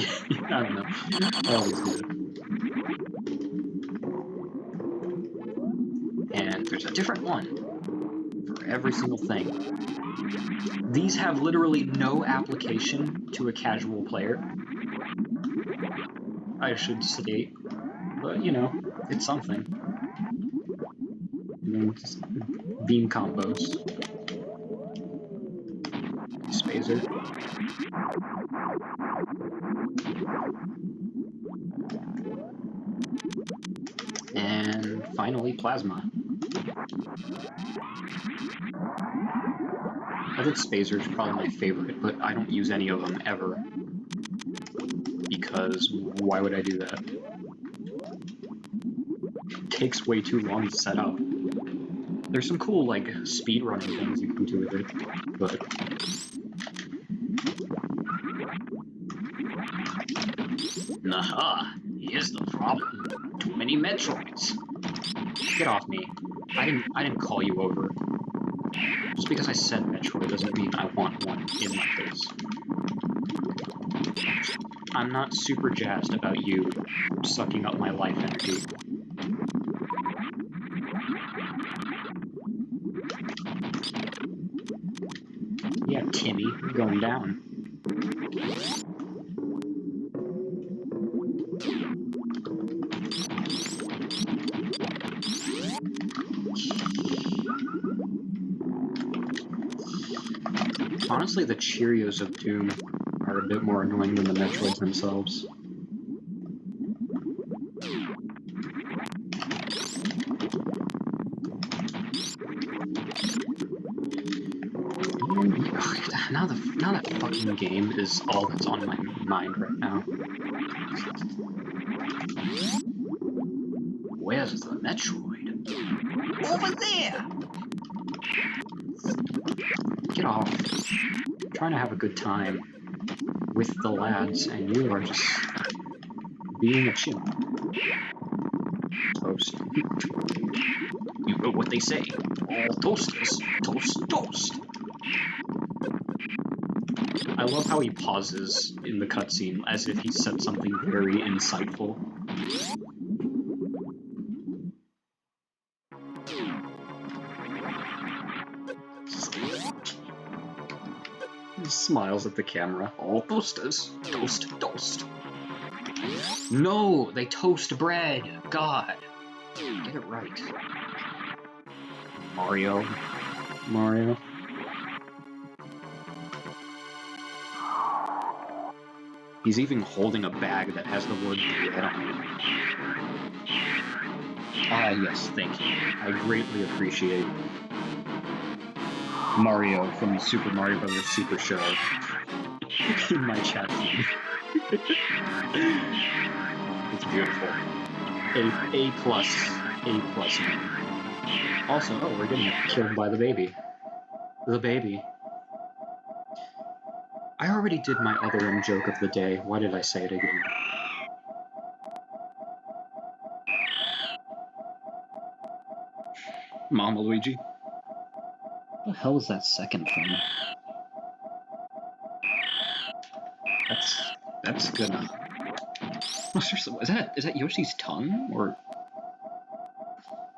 I don't know. I always do. And there's a different one for every single thing. These have literally no application to a casual player, I should state, but you know, it's something. I mean, just beam combos. Spazer. And finally, Plasma. I think Spazer is probably my favorite, but I don't use any of them ever. Because why would I do that? It takes way too long to set up. There's some cool, like, speedrunning things you can do with it, but... Aha! Here's the problem. Too many Metroids. Get off me. I didn't call you over. Just because I said Metroid doesn't mean I want one in my face. I'm not super jazzed about you sucking up my life energy. Yeah, Timmy, you're going down. Honestly, the Cheerios of Doom are a bit more annoying than the Metroids themselves. Now that fucking game is all that's on my mind right now. Where's the Metroid? Over there! Get off. I'm trying to have a good time with the lads, and you are just being a chimp. Toast. You know what they say. All toasters, toast, toast. I love how he pauses in the cutscene as if he said something very insightful. He smiles at the camera. All toasters, toast, toast. No, they toast bread. God. Get it right. Mario. He's even holding a bag that has the word bread on it. Ah, yes, thank you. I greatly appreciate Mario from the Super Mario Bros. Super Show in my chat feed. It's beautiful. A plus, man. Also, oh, we're getting killed by the baby. The baby. I already did my other joke of the day. Why did I say it again? Mama Luigi. What the hell is that second thing? That's good enough. Oh, seriously, is that Yoshi's tongue, or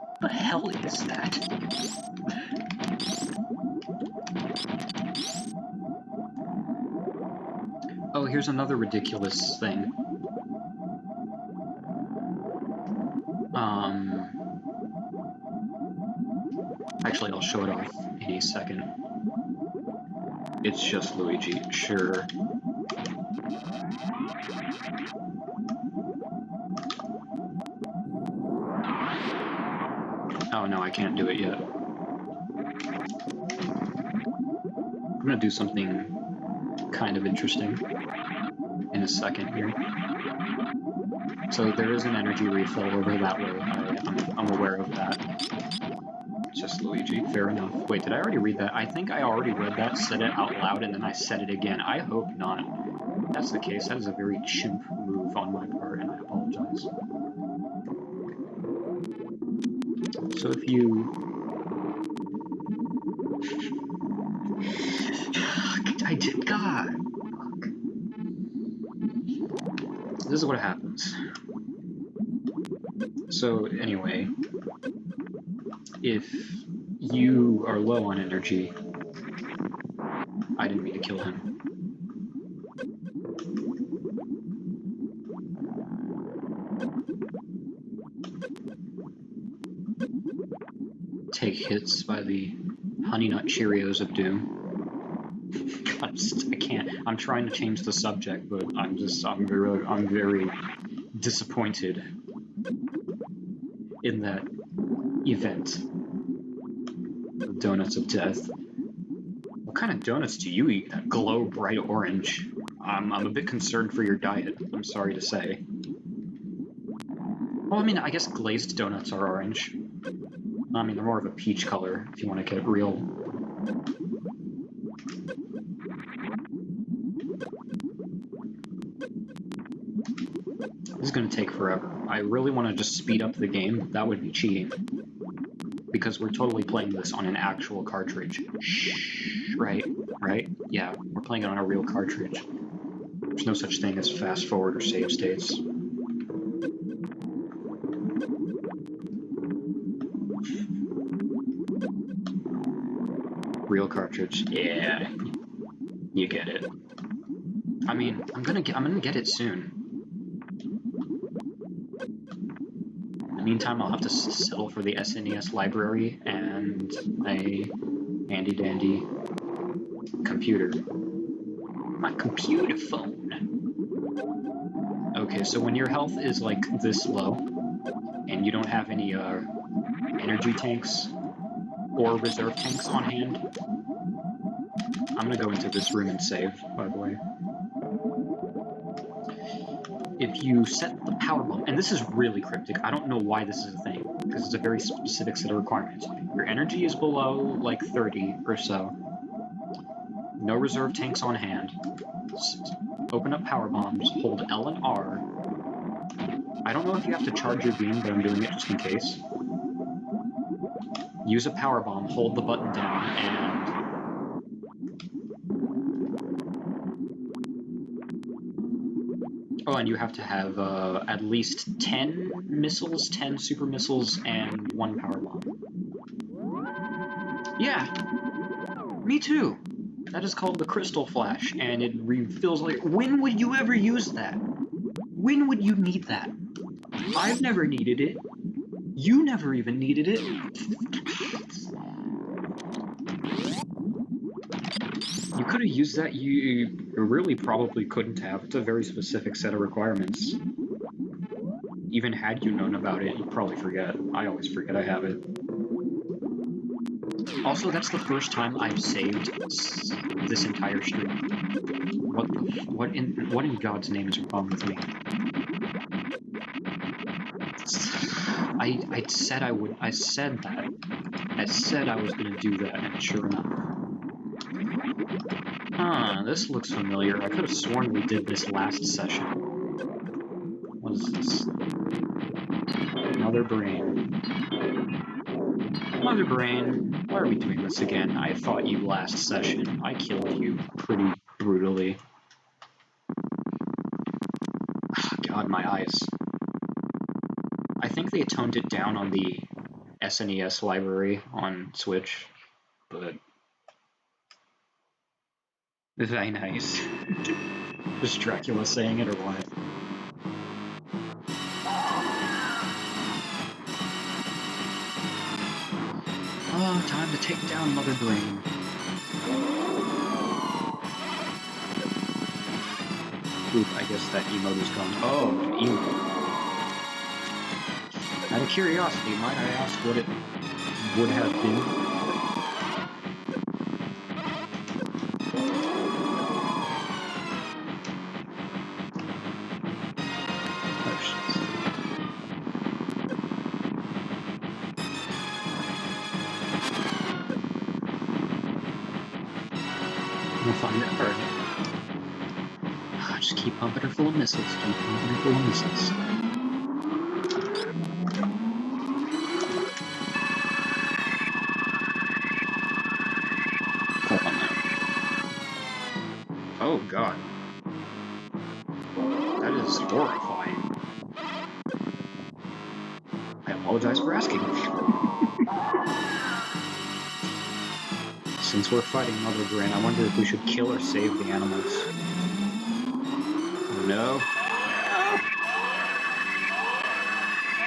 what the hell is that? Oh, here's another ridiculous thing. Actually, I'll show it off in a second. It's just Luigi, sure. Oh no, I can't do it yet. I'm gonna do something kind of interesting in a second here. So there is an energy refill over that way. I'm aware of that. It's just Luigi. Fair enough. Wait, did I already read that? I think I already read that, said it out loud, and then I said it again. I hope not. If that's the case, that is a very chimp move on my part, and I apologize. So if you... I did... God! This is what happens. So anyway, if you are low on energy... I didn't mean to kill him. Take hits by the Honey Nut Cheerios of Doom. I can't. I'm trying to change the subject, but I'm very disappointed in that event. The donuts of death. What kind of donuts do you eat that glow bright orange? I'm a bit concerned for your diet, I'm sorry to say. Well, I mean, I guess glazed donuts are orange. I mean, they're more of a peach color, if you want to get real. This is going to take forever. I really want to just speed up the game. That would be cheating. Because we're totally playing this on an actual cartridge. Shh, right? Yeah, we're playing it on a real cartridge. There's no such thing as fast forward or save states. Real cartridge. Yeah, you get it. I mean, I'm gonna get it soon. In the meantime, I'll have to settle for the SNES library and a handy-dandy computer. My computer phone. Okay, so when your health is like this low, and you don't have any energy tanks or reserve tanks on hand, I'm gonna go into this room and save, by the way. If you set the power bomb, and this is really cryptic, I don't know why this is a thing, because it's a very specific set of requirements. Your energy is below, like, 30 or so. No reserve tanks on hand. Open up power bombs, hold L and R. I don't know if you have to charge your beam, but I'm doing it just in case. Use a power bomb, hold the button down, and... Oh, and you have to have at least 10 missiles, 10 super missiles, and 1 power bomb. Yeah, me too. That is called the Crystal Flash, and it refills like... When would you ever use that? When would you need that? I've never needed it. You never even needed it. You could have used that. You really probably couldn't have. It's a very specific set of requirements. Even had you known about it, you'd probably forget. I always forget I have it. Also, that's the first time I've saved this entire stream. What in God's name is wrong with me? I said I would. I said that. I said I was gonna do that, and sure enough. Huh, this looks familiar. I could have sworn we did this last session. What is this? Mother Brain. Mother Brain, why are we doing this again? I fought you last session. I killed you pretty brutally. God, my eyes. I think they toned it down on the SNES library on Switch, but... Very nice. Is Dracula saying it or what? Oh, time to take down Mother Brain. Oop, I guess that emote is gone. Oh, an emote. Out of curiosity, might I ask what it would have been? Oh, shit. We'll find it. Alright. Just keep pumping her full of missiles. Keep pumping her full of missiles. Hold on now. Oh god. That is horrifying. I apologize for asking. Since we're fighting Mother Brain, I wonder if we should kill or save the animals. No.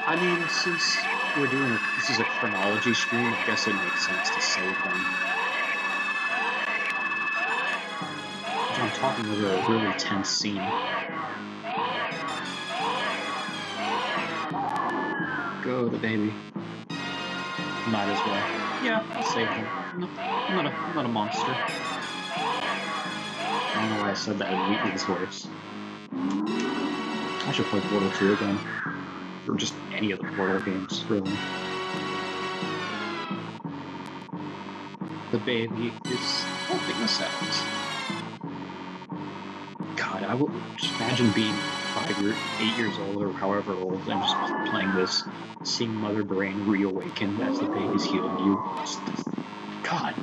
I mean, since we're doing this is a chronology stream, I guess it makes sense to save them. I'm talking over a really tense scene. Go, the baby. Might as well. Yeah, I'll save them. No, I'm not a monster. I don't know why I said that in Wheatley's voice. I should play Portal 2 again. Or just any of the Portal games, really. The baby is helping us out. God, I would just imagine being 5 or 8 years old or however old and just playing this, seeing Mother Brain reawaken as the baby's healing you. God.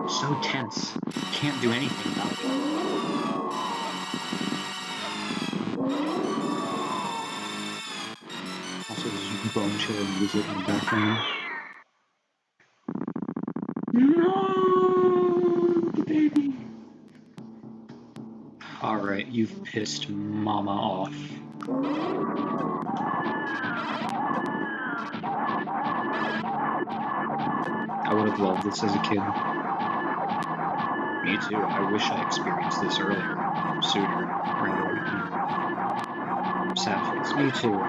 So tense. Can't do anything about it. Also, there's bone chilling music in the background. No, the baby. Alright, you've pissed Mama off. I would have loved this as a kid. Me too. I wish I experienced this earlier, sooner, rather. Sad face. Me too.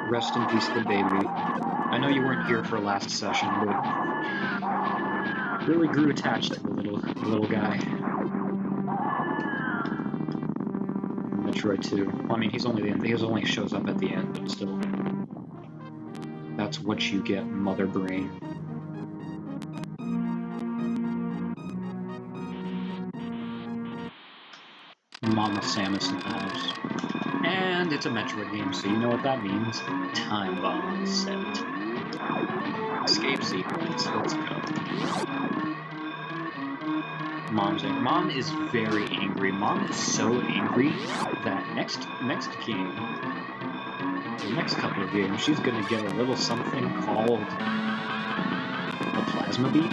Rest in peace, the baby. I know you weren't here for last session, but really grew attached to the little guy. Metroid 2. Well, I mean, he only shows up at the end, but still. That's what you get, Mother Brain. Mama Samus in the house. And it's a Metroid game, so you know what that means. Time bomb set. Escape sequence, let's go. Mom is very angry. Mom is so angry that next game, the next couple of games, she's gonna get a little something called the Plasma Beam.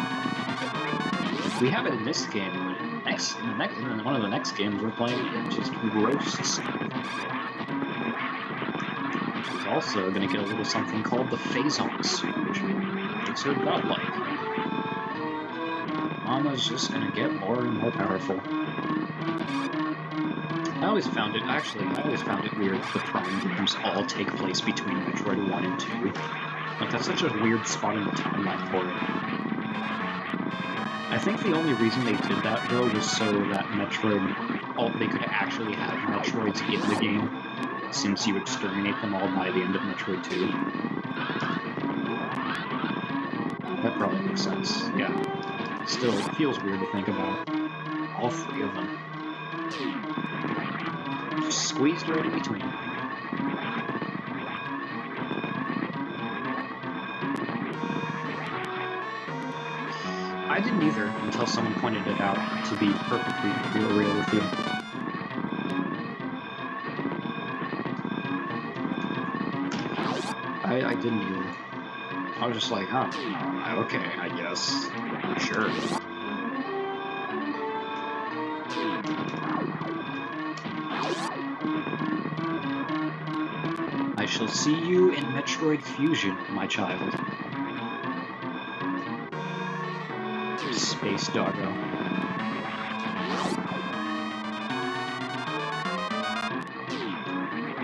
We have it in this game, but in one of the next games we're playing, it just roasts. She's also gonna get a little something called the Phazon suit, which makes her godlike. Mama's just gonna get more and more powerful. I always found it weird that the Prime games all take place between Metroid 1 and 2. Like, that's such a weird spot in the timeline for it. I think the only reason they did that, though, was so that they could actually have Metroids in the game, since you exterminate them all by the end of Metroid 2. That probably makes sense, yeah. Still, it feels weird to think about. All three of them. Just squeezed right in between. I didn't either until someone pointed it out, to be perfectly real with you. I didn't either. I was just like, huh, okay, I guess. Sure. I shall see you in Metroid Fusion, my child. Space Doggo.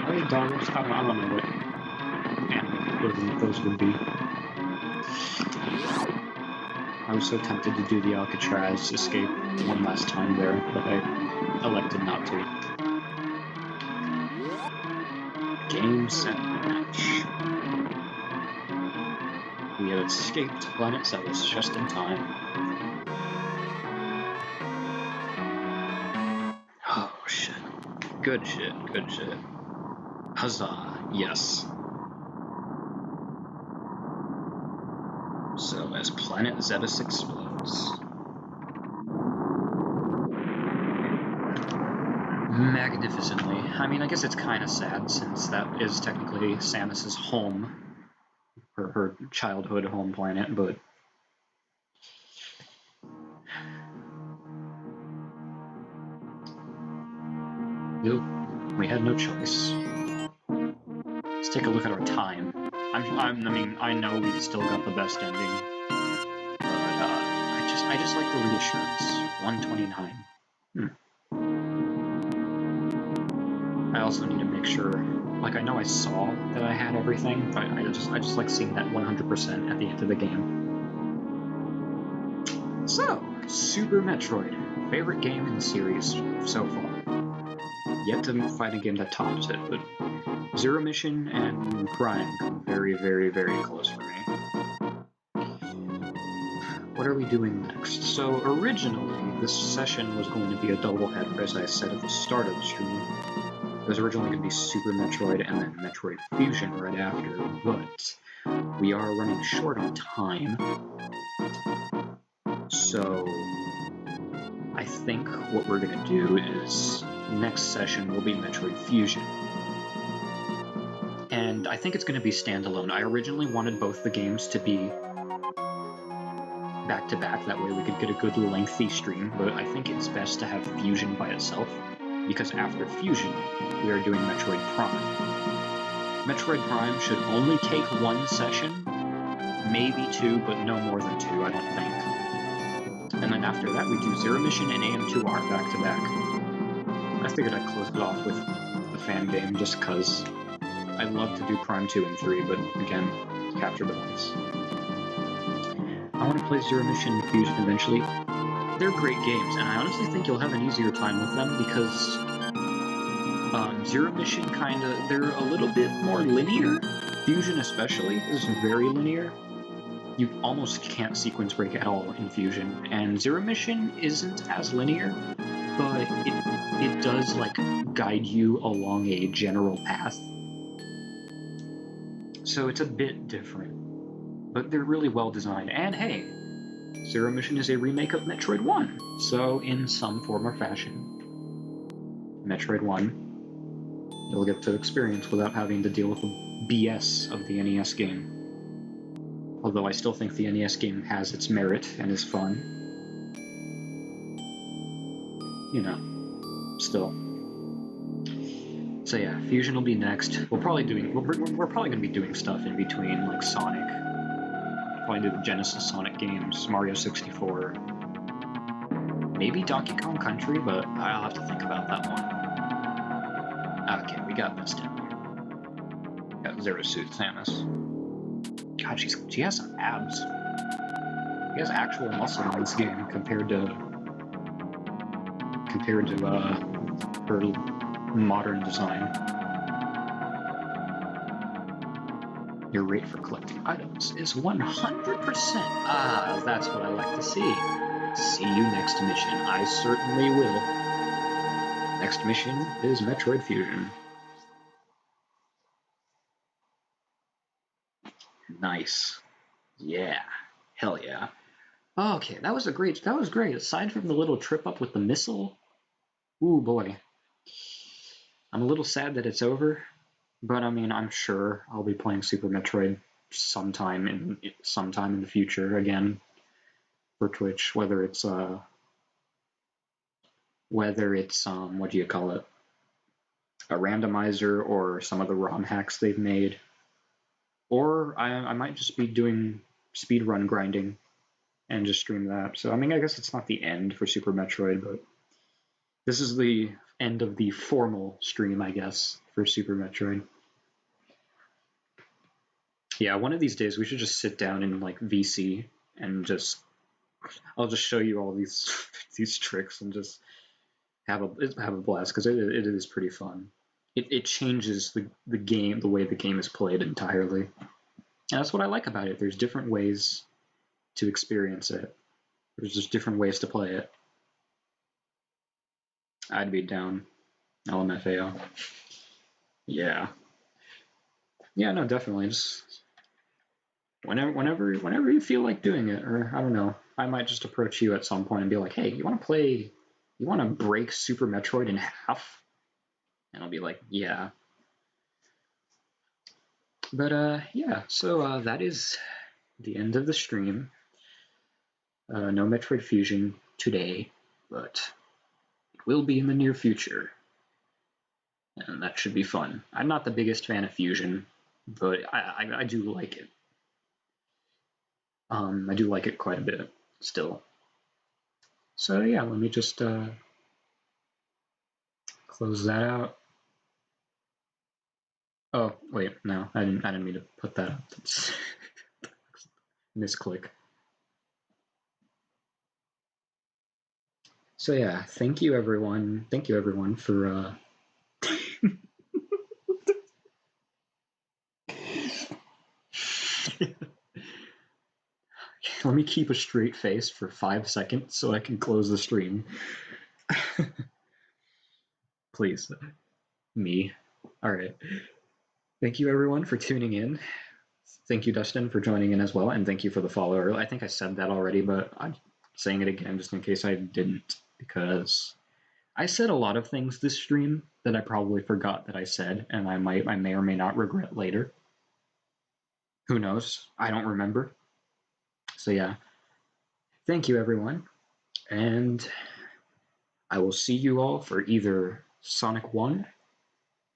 Are they doggos? I don't know what. those would be. I was so tempted to do the Alcatraz escape one last time there, but I elected not to. Game, set, match. We have escaped Planet Celis just in time. Oh shit. Good shit, good shit. Huzzah, yes. So, as Planet Zetus explodes. Magnificently. I mean, I guess it's kind of sad since that is technically Samus's home, her childhood home planet, but we had no choice. Let's take a look at our time. I mean, I know we still got the best ending, but I just like the reassurance. 129. I also need to make sure, like, I know I saw that I had everything, but I just like seeing that 100% at the end of the game. So, Super Metroid, favorite game in the series so far. Yet to find a game that tops it, but Zero Mission and Prime come very, very, very close for me. What are we doing next? So originally, this session was going to be a doubleheader, as I said at the start of the stream. It was originally going to be Super Metroid and then Metroid Fusion right after, but we are running short on time. So I think what we're going to do is next session will be Metroid Fusion. And I think it's going to be standalone. I originally wanted both the games to be back-to-back, that way we could get a good lengthy stream, but I think it's best to have Fusion by itself, because after Fusion, we are doing Metroid Prime. Metroid Prime should only take one session, maybe two, but no more than two, I don't think. And then after that, we do Zero Mission and AM2R back-to-back. I figured I'd close it off with the fan game, just because I'd love to do Prime 2 and 3, but again, capture device. I want to play Zero Mission and Fusion eventually. They're great games, and I honestly think you'll have an easier time with them because Zero Mission they're a little bit more linear. Fusion especially is very linear. You almost can't sequence break at all in Fusion, and Zero Mission isn't as linear, but it does like guide you along a general path. So it's a bit different. But they're really well designed. And hey, Zero Mission is a remake of Metroid 1, so in some form or fashion, Metroid 1 you'll get to experience without having to deal with the BS of the NES game. Although I still think the NES game has its merit and is fun. You know, still. So yeah, Fusion will be next. We're probably going to be doing stuff in between, like Sonic. Probably do the Genesis Sonic games, Mario 64, maybe Donkey Kong Country, but I'll have to think about that one. Okay, we got best ending. Got Zero Suit Samus. God, she has some abs. She has actual muscle in this game compared to her modern design. Your rate for collecting items is 100%. Ah, that's what I like to see. See you next mission. I certainly will. Next mission is Metroid Fusion. Nice. Yeah. Hell yeah. Okay, that was great. Aside from the little trip up with the missile, ooh boy. I'm a little sad that it's over. But I mean, I'm sure I'll be playing Super Metroid sometime in the future again for Twitch, whether it's what do you call it, a randomizer or some of the ROM hacks they've made, or I might just be doing speedrun grinding and just stream that. So I mean, I guess it's not the end for Super Metroid, but this is the end of the formal stream, I guess, for Super Metroid. Yeah, one of these days we should just sit down in like VC and just I'll just show you all these these tricks and just have a blast because it is pretty fun. It changes the game, the way the game is played entirely, and that's what I like about it. There's different ways to experience it. There's just different ways to play it. I'd be down. LMFAO. Yeah. Yeah, no, definitely. Just whenever you feel like doing it, or I don't know, I might just approach you at some point and be like, "Hey, you want to play? You want to break Super Metroid in half?" And I'll be like, "Yeah." But yeah. So that is the end of the stream. No Metroid Fusion today, but it will be in the near future, and that should be fun. I'm not the biggest fan of Fusion, but I do like it. I do like it quite a bit still. So yeah, let me just close that out. Oh wait, no, I didn't mean to put that up. That's misclick. So yeah, thank you everyone. Thank you everyone for let me keep a straight face for 5 seconds so I can close the stream. Please. Me. Alright. Thank you everyone for tuning in. Thank you, Dustin, for joining in as well, and thank you for the follow. I think I said that already, but I'm saying it again just in case I didn't, because I said a lot of things this stream that I probably forgot that I said, and I may or may not regret later. Who knows? I don't remember. So yeah, thank you everyone, and I will see you all for either Sonic 1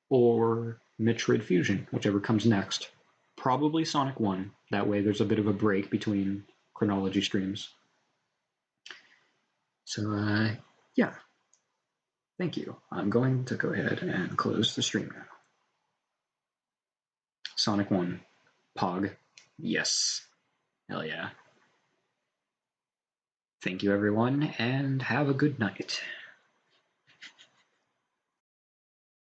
or Metroid Fusion, whichever comes next. Probably Sonic 1. That way there's a bit of a break between Chronology streams. So, yeah. Thank you. I'm going to go ahead and close the stream now. Sonic 1. Pog. Yes. Hell yeah. Thank you, everyone, and have a good night.